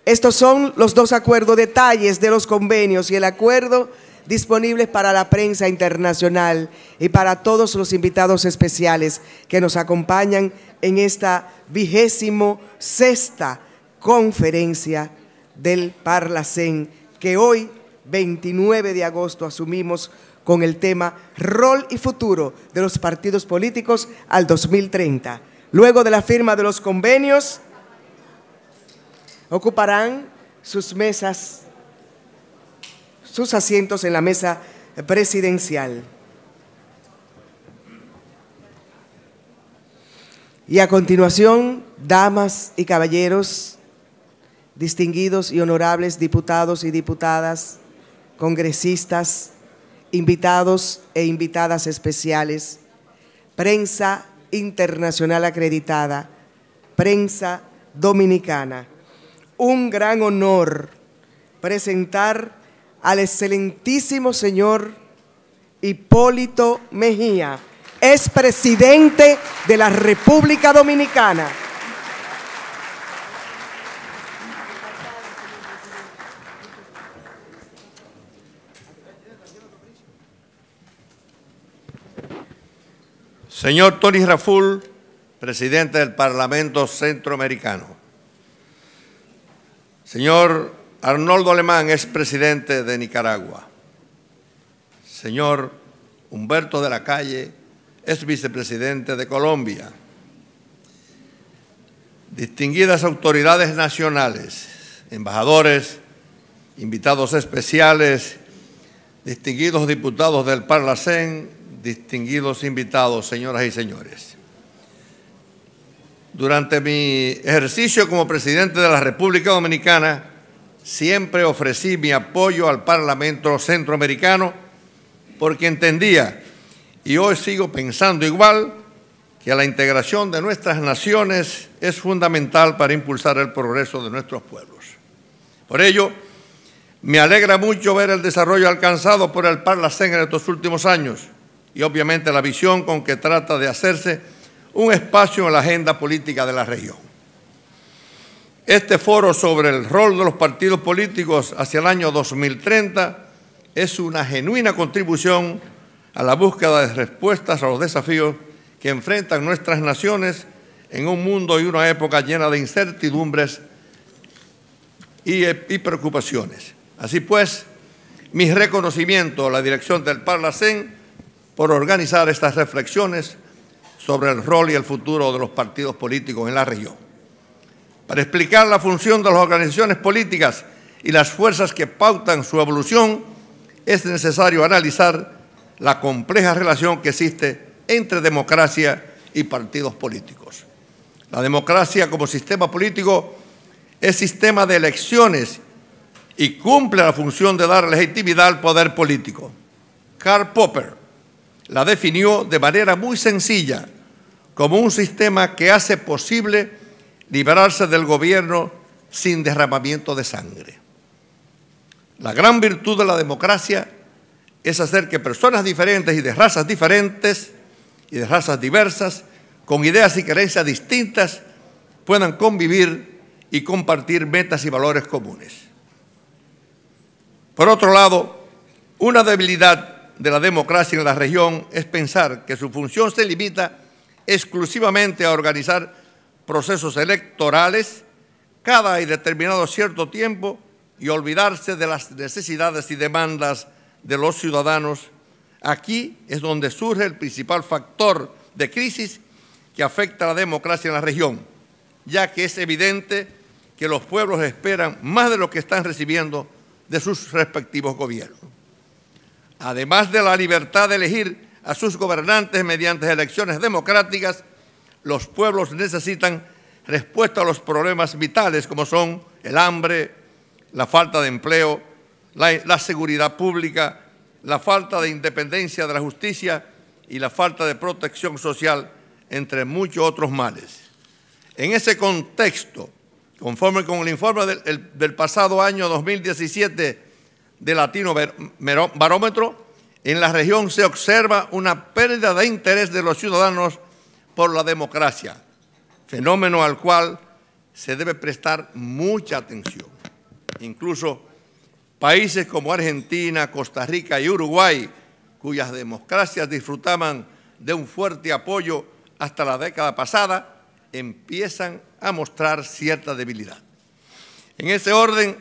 Estos son los dos acuerdos, detalles de los convenios y el acuerdo disponibles para la prensa internacional y para todos los invitados especiales que nos acompañan en esta 26ª Conferencia del Parlacén, que hoy, 29 de agosto, asumimos con el tema Rol y Futuro de los Partidos Políticos al 2030. Luego de la firma de los convenios, ocuparán sus mesas, sus asientos en la mesa presidencial. Y a continuación, damas y caballeros, distinguidos y honorables diputados y diputadas, congresistas, invitados e invitadas especiales, prensa internacional acreditada, Prensa Dominicana. Un gran honor presentar al excelentísimo señor Hipólito Mejía, expresidente de la República Dominicana. Señor Tony Raful, presidente del Parlamento Centroamericano. Señor Arnoldo Alemán, expresidente de Nicaragua. Señor Humberto de la Calle, ex vicepresidente de Colombia. Distinguidas autoridades nacionales, embajadores, invitados especiales, distinguidos diputados del Parlacén, distinguidos invitados, señoras y señores. Durante mi ejercicio como presidente de la República Dominicana, siempre ofrecí mi apoyo al Parlamento Centroamericano porque entendía, y hoy sigo pensando igual, que la integración de nuestras naciones es fundamental para impulsar el progreso de nuestros pueblos. Por ello, me alegra mucho ver el desarrollo alcanzado por el Parlacén en estos últimos años y obviamente la visión con que trata de hacerse un espacio en la agenda política de la región. Este foro sobre el rol de los partidos políticos hacia el año 2030 es una genuina contribución a la búsqueda de respuestas a los desafíos que enfrentan nuestras naciones en un mundo y una época llena de incertidumbres y preocupaciones. Así pues, mi reconocimiento a la dirección del Parlacén por organizar estas reflexiones sobre el rol y el futuro de los partidos políticos en la región. Para explicar la función de las organizaciones políticas y las fuerzas que pautan su evolución, es necesario analizar la compleja relación que existe entre democracia y partidos políticos. La democracia como sistema político es sistema de elecciones y cumple la función de dar legitimidad al poder político. Karl Popper la definió de manera muy sencilla como un sistema que hace posible liberarse del gobierno sin derramamiento de sangre. La gran virtud de la democracia es hacer que personas diferentes y de razas diferentes y de razas diversas, con ideas y creencias distintas, puedan convivir y compartir metas y valores comunes. Por otro lado, una debilidad de la democracia en la región es pensar que su función se limita exclusivamente a organizar procesos electorales cada y determinado cierto tiempo y olvidarse de las necesidades y demandas de los ciudadanos. Aquí es donde surge el principal factor de crisis que afecta a la democracia en la región, ya que es evidente que los pueblos esperan más de lo que están recibiendo de sus respectivos gobiernos. Además de la libertad de elegir a sus gobernantes mediante elecciones democráticas, los pueblos necesitan respuesta a los problemas vitales como son el hambre, la falta de empleo, la seguridad pública, la falta de independencia de la justicia y la falta de protección social, entre muchos otros males. En ese contexto, conforme con el informe del pasado año 2017 de Latino Barómetro, en la región se observa una pérdida de interés de los ciudadanos por la democracia, fenómeno al cual se debe prestar mucha atención. Incluso países como Argentina, Costa Rica y Uruguay, cuyas democracias disfrutaban de un fuerte apoyo hasta la década pasada, empiezan a mostrar cierta debilidad. En ese orden,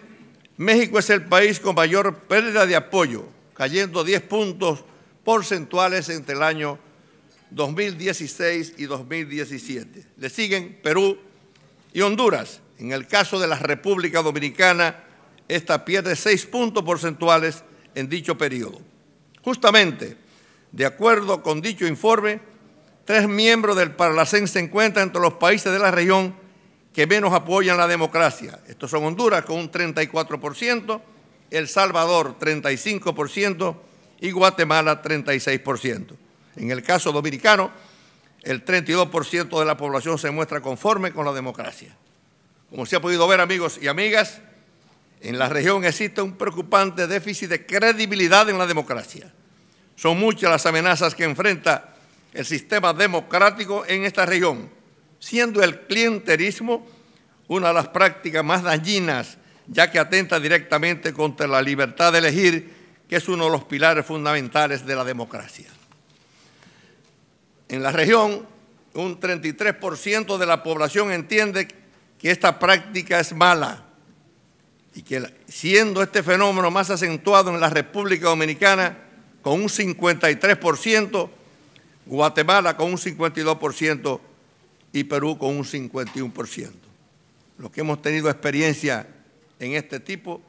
México es el país con mayor pérdida de apoyo, cayendo 10 puntos porcentuales entre el año 2016 y 2017. Le siguen Perú y Honduras. En el caso de la República Dominicana, esta pierde 6 puntos porcentuales en dicho periodo. Justamente, de acuerdo con dicho informe, 3 miembros del Parlacén se encuentran entre los países de la región que menos apoyan la democracia. Estos son Honduras con un 34%, El Salvador 35% y Guatemala 36%. En el caso dominicano, el 32% de la población se muestra conforme con la democracia. Como se ha podido ver, amigos y amigas, en la región existe un preocupante déficit de credibilidad en la democracia. Son muchas las amenazas que enfrenta el sistema democrático en esta región, siendo el clientelismo una de las prácticas más dañinas, ya que atenta directamente contra la libertad de elegir, que es uno de los pilares fundamentales de la democracia. En la región, un 33% de la población entiende que esta práctica es mala y que, siendo este fenómeno más acentuado en la República Dominicana, con un 53%, Guatemala con un 52% y Perú con un 51%. Los que hemos tenido experiencia en este tipo,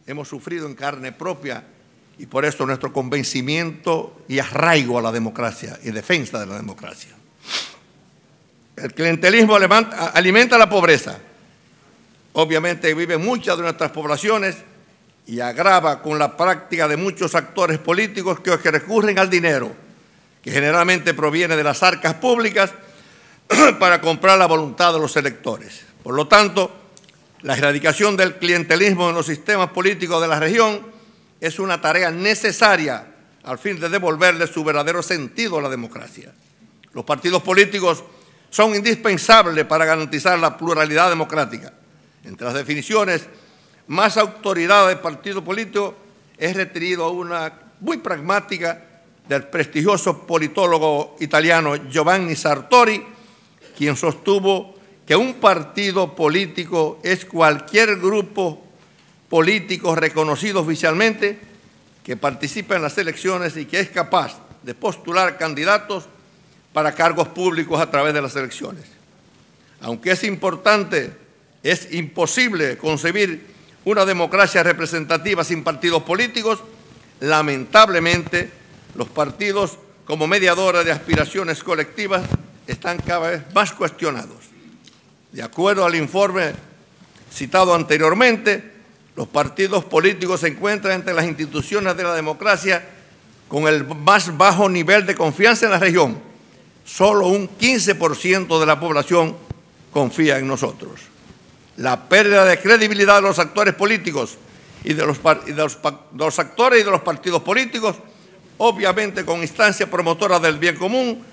hemos sufrido en carne propia, y por eso nuestro convencimiento y arraigo a la democracia y defensa de la democracia. El clientelismo alimenta la pobreza. Obviamente viven muchas de nuestras poblaciones y agrava con la práctica de muchos actores políticos que recurren al dinero, que generalmente proviene de las arcas públicas, para comprar la voluntad de los electores. Por lo tanto, la erradicación del clientelismo en los sistemas políticos de la región es una tarea necesaria al fin de devolverle su verdadero sentido a la democracia. Los partidos políticos son indispensables para garantizar la pluralidad democrática. Entre las definiciones, más autoridad del partido político es referido a una muy pragmática del prestigioso politólogo italiano Giovanni Sartori, quien sostuvo que un partido político es cualquier grupo político reconocido oficialmente que participa en las elecciones y que es capaz de postular candidatos para cargos públicos a través de las elecciones. Aunque es importante, es imposible concebir una democracia representativa sin partidos políticos. Lamentablemente, los partidos como mediadores de aspiraciones colectivas están cada vez más cuestionados. De acuerdo al informe citado anteriormente, los partidos políticos se encuentran entre las instituciones de la democracia con el más bajo nivel de confianza en la región. Solo un 15% de la población confía en nosotros. La pérdida de credibilidad de los actores políticos y de los actores y de los partidos políticos, obviamente con instancias promotoras del bien común,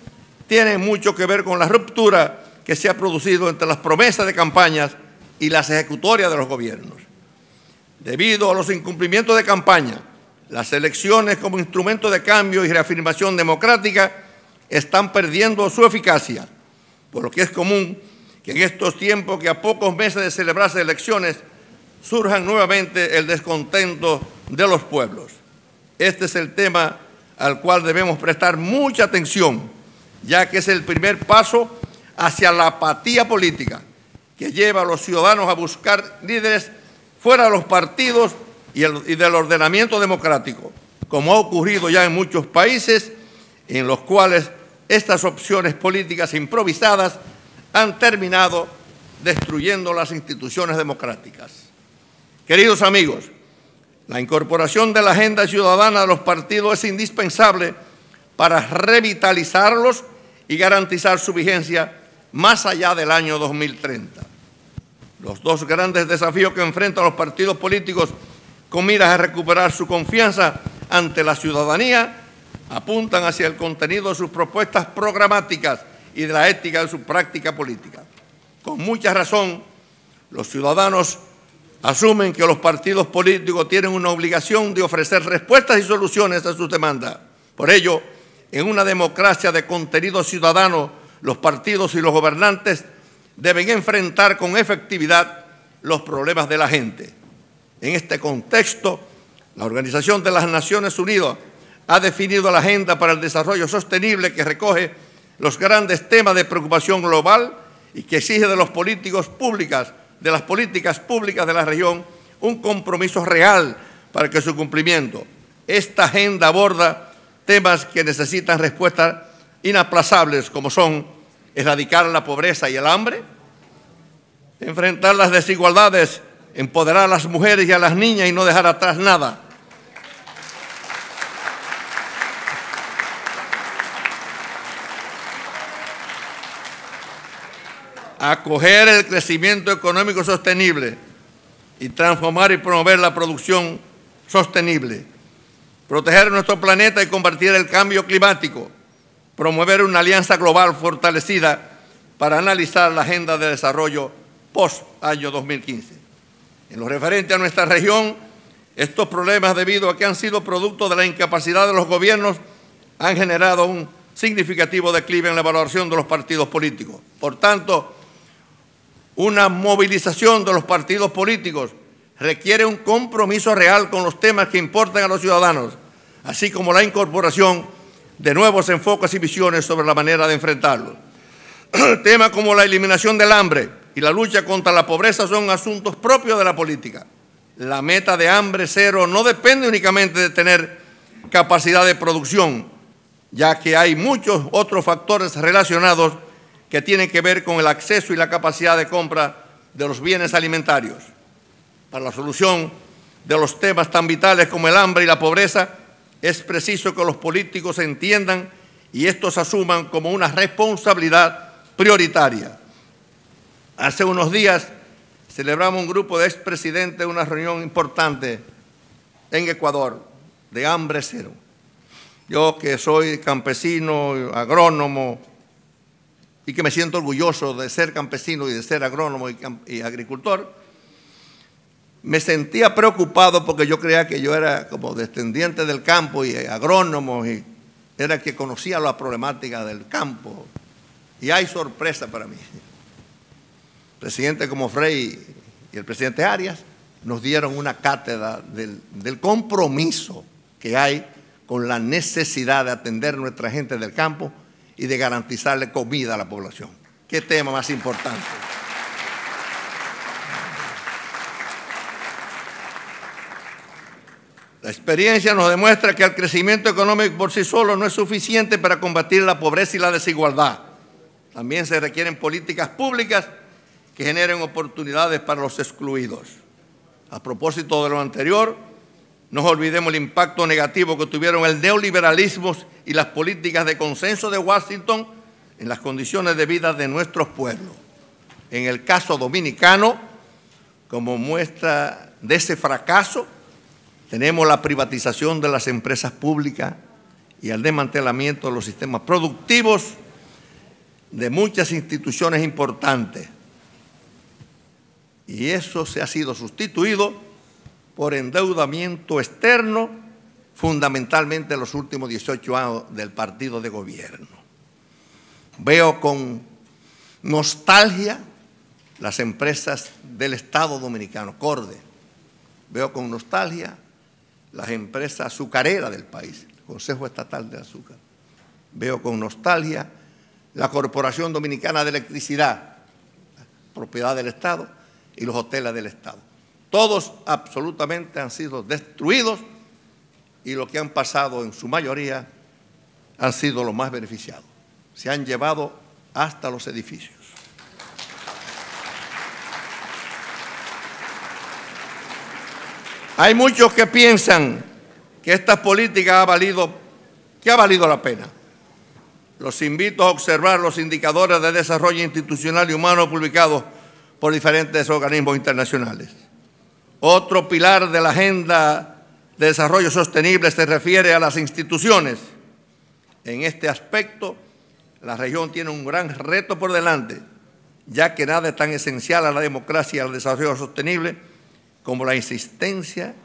tiene mucho que ver con la ruptura que se ha producido entre las promesas de campañas y las ejecutorias de los gobiernos. Debido a los incumplimientos de campaña, las elecciones como instrumento de cambio y reafirmación democrática están perdiendo su eficacia, por lo que es común que en estos tiempos, que a pocos meses de celebrarse elecciones, surjan nuevamente el descontento de los pueblos. Este es el tema al cual debemos prestar mucha atención, ya que es el primer paso hacia la apatía política, que lleva a los ciudadanos a buscar líderes fuera de los partidos y del ordenamiento democrático, como ha ocurrido ya en muchos países en los cuales estas opciones políticas improvisadas han terminado destruyendo las instituciones democráticas. Queridos amigos, la incorporación de la agenda ciudadana de los partidos es indispensable para revitalizarlos y garantizar su vigencia más allá del año 2030. Los dos grandes desafíos que enfrentan los partidos políticos con miras a recuperar su confianza ante la ciudadanía apuntan hacia el contenido de sus propuestas programáticas y de la ética de su práctica política. Con mucha razón, los ciudadanos asumen que los partidos políticos tienen una obligación de ofrecer respuestas y soluciones a sus demandas. Por ello, en una democracia de contenido ciudadano, los partidos y los gobernantes deben enfrentar con efectividad los problemas de la gente. En este contexto, la Organización de las Naciones Unidas ha definido la Agenda para el Desarrollo Sostenible, que recoge los grandes temas de preocupación global y que exige de los políticos públicas, de las políticas públicas de la región, un compromiso real para que su cumplimiento. Esta agenda aborda temas que necesitan respuestas inaplazables, como son erradicar la pobreza y el hambre, enfrentar las desigualdades, empoderar a las mujeres y a las niñas y no dejar atrás nada. acoger el crecimiento económico sostenible y transformar y promover la producción sostenible, proteger nuestro planeta y combatir el cambio climático, promover una alianza global fortalecida para analizar la agenda de desarrollo post-año 2015. En lo referente a nuestra región, estos problemas, debido a que han sido producto de la incapacidad de los gobiernos, han generado un significativo declive en la valoración de los partidos políticos. Por tanto, una movilización de los partidos políticos requiere un compromiso real con los temas que importan a los ciudadanos, así como la incorporación de nuevos enfoques y visiones sobre la manera de enfrentarlos. Temas como la eliminación del hambre y la lucha contra la pobreza son asuntos propios de la política. La meta de hambre cero no depende únicamente de tener capacidad de producción, ya que hay muchos otros factores relacionados que tienen que ver con el acceso y la capacidad de compra de los bienes alimentarios. Para la solución de los temas tan vitales como el hambre y la pobreza, es preciso que los políticos entiendan y estos asuman como una responsabilidad prioritaria. Hace unos días celebramos un grupo de expresidentes una reunión importante en Ecuador de hambre cero. Yo, que soy campesino, agrónomo, y que me siento orgulloso de ser campesino y de ser agrónomo y agricultor, me sentía preocupado porque yo creía que yo era como descendiente del campo y agrónomo, y era que conocía la problemática del campo. Y hay sorpresa para mí. Presidente como Frei y el presidente Arias nos dieron una cátedra del compromiso que hay con la necesidad de atender a nuestra gente del campo y de garantizarle comida a la población. ¿Qué tema más importante? La experiencia nos demuestra que el crecimiento económico por sí solo no es suficiente para combatir la pobreza y la desigualdad. También se requieren políticas públicas que generen oportunidades para los excluidos. A propósito de lo anterior, no olvidemos el impacto negativo que tuvieron el neoliberalismo y las políticas de consenso de Washington en las condiciones de vida de nuestros pueblos. En el caso dominicano, como muestra de ese fracaso, tenemos la privatización de las empresas públicas y el desmantelamiento de los sistemas productivos de muchas instituciones importantes. Y eso se ha sido sustituido por endeudamiento externo, fundamentalmente en los últimos 18 años del partido de gobierno. Veo con nostalgia las empresas del Estado Dominicano, Corde. Veo con nostalgia las empresas azucareras del país, el Consejo Estatal de Azúcar. Veo con nostalgia la Corporación Dominicana de Electricidad, propiedad del Estado, y los hoteles del Estado. Todos absolutamente han sido destruidos y lo que han pasado en su mayoría han sido los más beneficiados. Se han llevado hasta los edificios. Hay muchos que piensan que esta política ha valido la pena. Los invito a observar los indicadores de desarrollo institucional y humano publicados por diferentes organismos internacionales. Otro pilar de la Agenda de Desarrollo Sostenible se refiere a las instituciones. En este aspecto, la región tiene un gran reto por delante, ya que nada es tan esencial a la democracia y al desarrollo sostenible como la existencia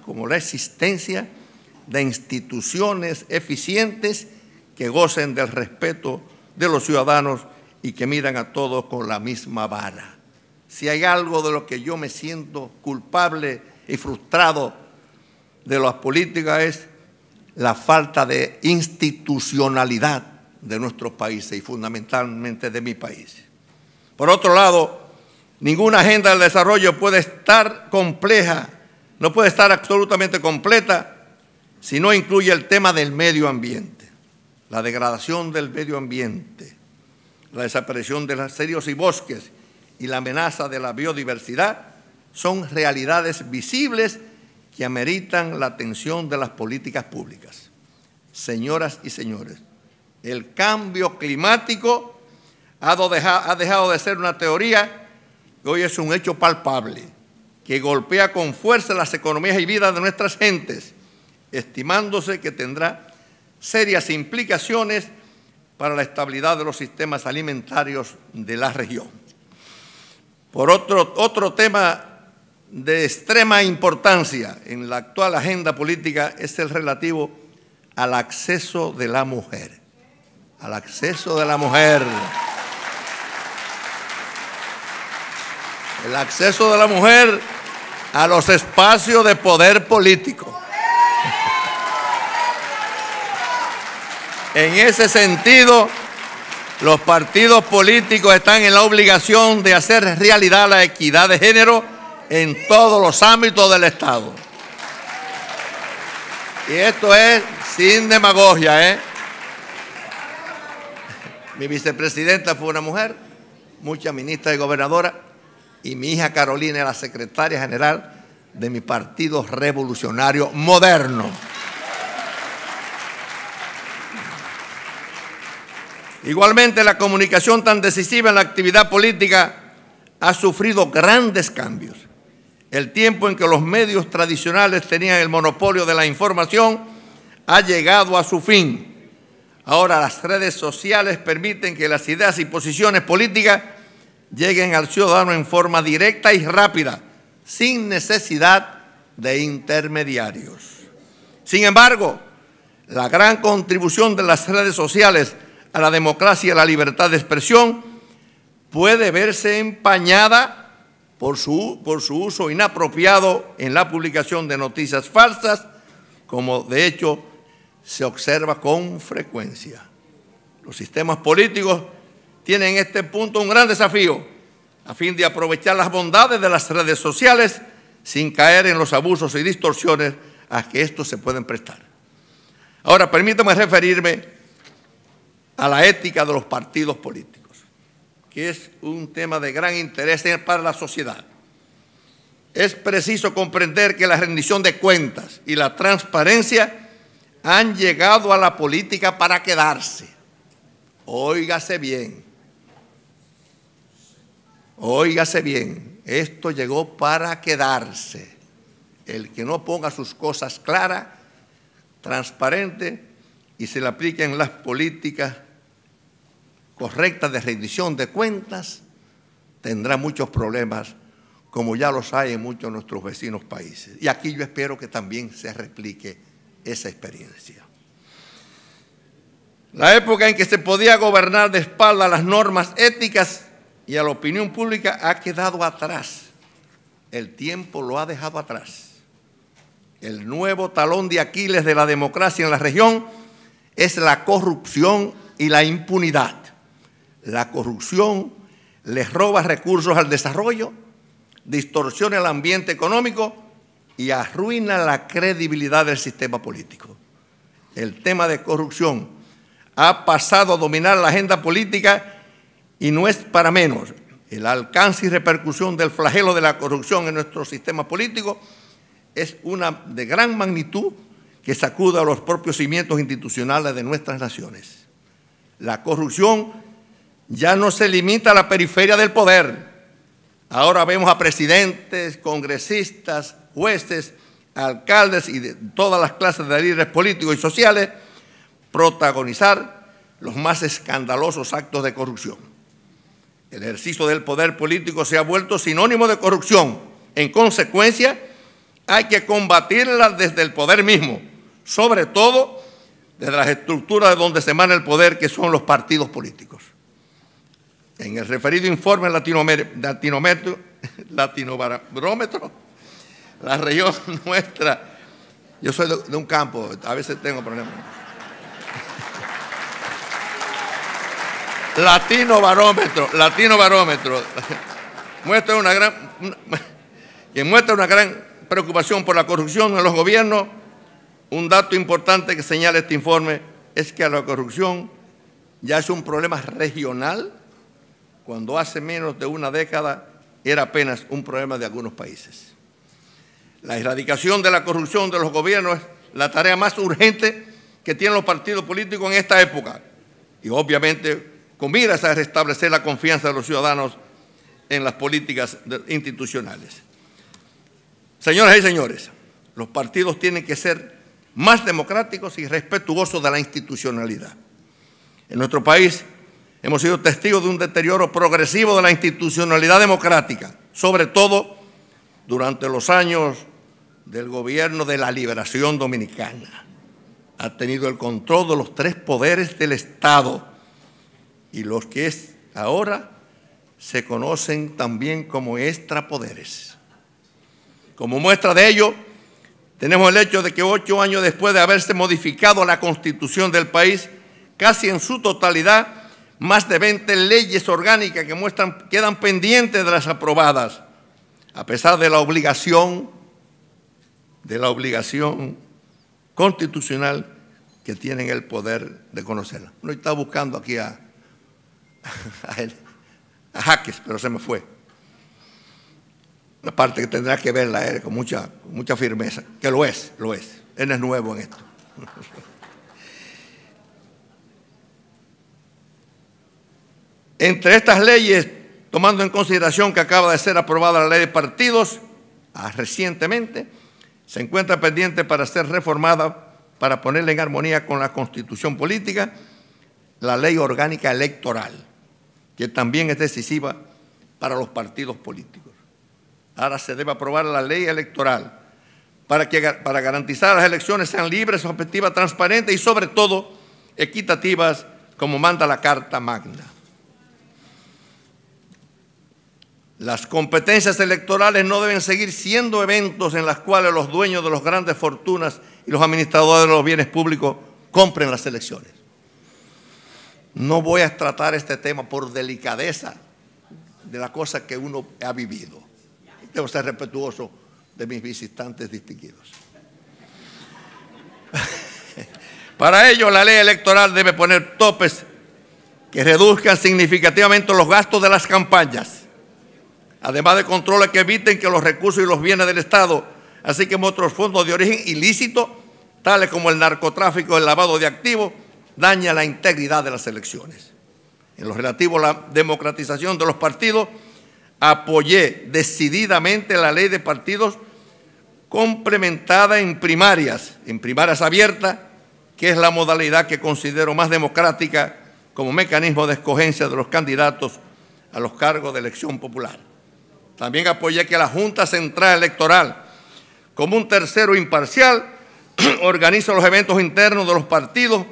de instituciones eficientes que gocen del respeto de los ciudadanos y que miran a todos con la misma vara. Si hay algo de lo que yo me siento culpable y frustrado de las políticas es la falta de institucionalidad de nuestros países y fundamentalmente de mi país. Por otro lado, ninguna agenda del desarrollo puede estar compleja, no puede estar absolutamente completa si no incluye el tema del medio ambiente, la degradación del medio ambiente, la desaparición de los ríos y bosques y la amenaza de la biodiversidad son realidades visibles que ameritan la atención de las políticas públicas. Señoras y señores, el cambio climático ha dejado de ser una teoría que hoy es un hecho palpable, que golpea con fuerza las economías y vidas de nuestras gentes, estimándose que tendrá serias implicaciones para la estabilidad de los sistemas alimentarios de la región. Por otro tema de extrema importancia en la actual agenda política es el relativo al acceso de la mujer. Al acceso de la mujer. El acceso de la mujer a los espacios de poder político. En ese sentido, los partidos políticos están en la obligación de hacer realidad la equidad de género en todos los ámbitos del Estado. Y esto es sin demagogia, ¿eh? Mi vicepresidenta fue una mujer, muchas ministras y gobernadoras, y mi hija Carolina es la secretaria general de mi Partido Revolucionario Moderno. Igualmente, la comunicación tan decisiva en la actividad política ha sufrido grandes cambios. El tiempo en que los medios tradicionales tenían el monopolio de la información ha llegado a su fin. Ahora las redes sociales permiten que las ideas y posiciones políticas lleguen al ciudadano en forma directa y rápida, sin necesidad de intermediarios. Sin embargo, la gran contribución de las redes sociales a la democracia y a la libertad de expresión puede verse empañada por su uso inapropiado en la publicación de noticias falsas, como de hecho se observa con frecuencia. Los sistemas políticos tienen en este punto un gran desafío a fin de aprovechar las bondades de las redes sociales sin caer en los abusos y distorsiones a que estos se pueden prestar. Ahora, permítame referirme a la ética de los partidos políticos, que es un tema de gran interés para la sociedad. Es preciso comprender que la rendición de cuentas y la transparencia han llegado a la política para quedarse. Óigase bien. Óigase bien. Esto llegó para quedarse. El que no ponga sus cosas claras, transparentes, y se le apliquen las políticas correctas de rendición de cuentas, tendrá muchos problemas, como ya los hay en muchos de nuestros vecinos países. Y aquí yo espero que también se replique esa experiencia. La época en que se podía gobernar de espalda a las normas éticas y a la opinión pública ha quedado atrás. El tiempo lo ha dejado atrás. El nuevo talón de Aquiles de la democracia en la región es la corrupción y la impunidad. La corrupción les roba recursos al desarrollo, distorsiona el ambiente económico y arruina la credibilidad del sistema político. El tema de corrupción ha pasado a dominar la agenda política y no es para menos. El alcance y repercusión del flagelo de la corrupción en nuestro sistema político es una de gran magnitud que sacuda a los propios cimientos institucionales de nuestras naciones. La corrupción ya no se limita a la periferia del poder. Ahora vemos a presidentes, congresistas, jueces, alcaldes y de todas las clases de líderes políticos y sociales protagonizar los más escandalosos actos de corrupción. El ejercicio del poder político se ha vuelto sinónimo de corrupción. En consecuencia, hay que combatirla desde el poder mismo, sobre todo desde las estructuras de donde se emana el poder, que son los partidos políticos. En el referido informe Latinobarómetro, la región nuestra, yo soy de un campo, a veces tengo problemas. Latinobarómetro, muestra una gran preocupación por la corrupción en los gobiernos. Un dato importante que señala este informe es que la corrupción ya es un problema regional, cuando hace menos de una década era apenas un problema de algunos países. La erradicación de la corrupción de los gobiernos es la tarea más urgente que tienen los partidos políticos en esta época. Y obviamente con miras a restablecer la confianza de los ciudadanos en las políticas institucionales. Señoras y señores, los partidos tienen que ser más democráticos y respetuosos de la institucionalidad. En nuestro país hemos sido testigos de un deterioro progresivo de la institucionalidad democrática, sobre todo durante los años del gobierno de la Liberación Dominicana. Ha tenido el control de los tres poderes del Estado y los que ahora se conocen también como extrapoderes. Como muestra de ello, tenemos el hecho de que 8 años después de haberse modificado la Constitución del país, casi en su totalidad, más de 20 leyes orgánicas que quedan pendientes de las aprobadas, a pesar de la obligación constitucional que tienen el poder de conocerla. No está buscando aquí a Jaques, pero se me fue. Una parte que tendrá que verla con mucha firmeza, que lo es. Él es nuevo en esto. Entre estas leyes, tomando en consideración que acaba de ser aprobada la ley de partidos recientemente, se encuentra pendiente para ser reformada para ponerla en armonía con la Constitución política, la ley orgánica electoral, que también es decisiva para los partidos políticos. Ahora se debe aprobar la ley electoral para garantizar las elecciones sean libres, objetivas, transparentes y sobre todo equitativas, como manda la Carta Magna. Las competencias electorales no deben seguir siendo eventos en los cuales los dueños de las grandes fortunas y los administradores de los bienes públicos compren las elecciones. No voy a tratar este tema por delicadeza de la cosa que uno ha vivido. Debo ser respetuoso de mis visitantes distinguidos. Para ello, la ley electoral debe poner topes que reduzcan significativamente los gastos de las campañas, además de controles que eviten que los recursos y los bienes del Estado, así como otros fondos de origen ilícito, tales como el narcotráfico y el lavado de activos, dañen la integridad de las elecciones. En lo relativo a la democratización de los partidos, apoyé decididamente la ley de partidos complementada en primarias abiertas, que es la modalidad que considero más democrática como mecanismo de escogencia de los candidatos a los cargos de elección popular. También apoyé que la Junta Central Electoral, como un tercero imparcial, organiza los eventos internos de los partidos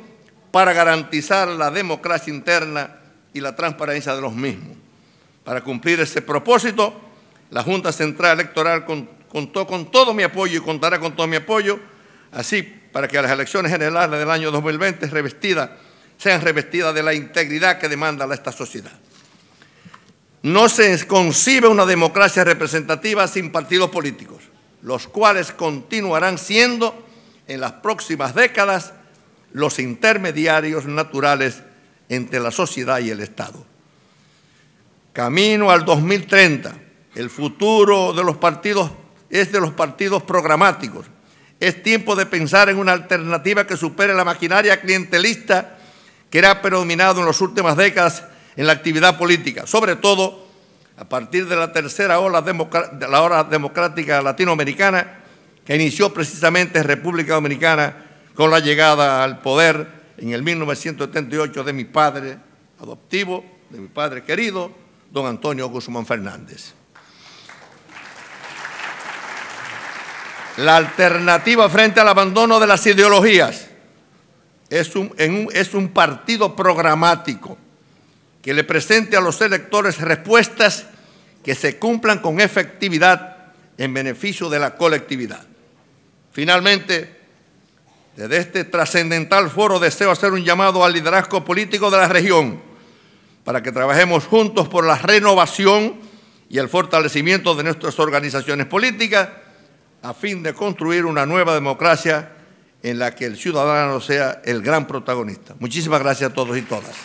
para garantizar la democracia interna y la transparencia de los mismos. Para cumplir ese propósito, la Junta Central Electoral contó con todo mi apoyo y contará con todo mi apoyo, así para que las elecciones generales del año 2020 sean revestidas de la integridad que demanda esta sociedad. No se concibe una democracia representativa sin partidos políticos, los cuales continuarán siendo en las próximas décadas los intermediarios naturales entre la sociedad y el Estado. Camino al 2030, el futuro de los partidos es de los partidos programáticos. Es tiempo de pensar en una alternativa que supere la maquinaria clientelista que ha predominado en las últimas décadas en la actividad política, sobre todo a partir de la tercera ola democrática latinoamericana que inició precisamente en República Dominicana con la llegada al poder en el 1978 de mi padre adoptivo, de mi padre querido, don Antonio Guzmán Fernández. La alternativa frente al abandono de las ideologías es un partido programático que le presente a los electores respuestas que se cumplan con efectividad en beneficio de la colectividad. Finalmente, desde este trascendental foro deseo hacer un llamado al liderazgo político de la región para que trabajemos juntos por la renovación y el fortalecimiento de nuestras organizaciones políticas a fin de construir una nueva democracia en la que el ciudadano sea el gran protagonista. Muchísimas gracias a todos y todas.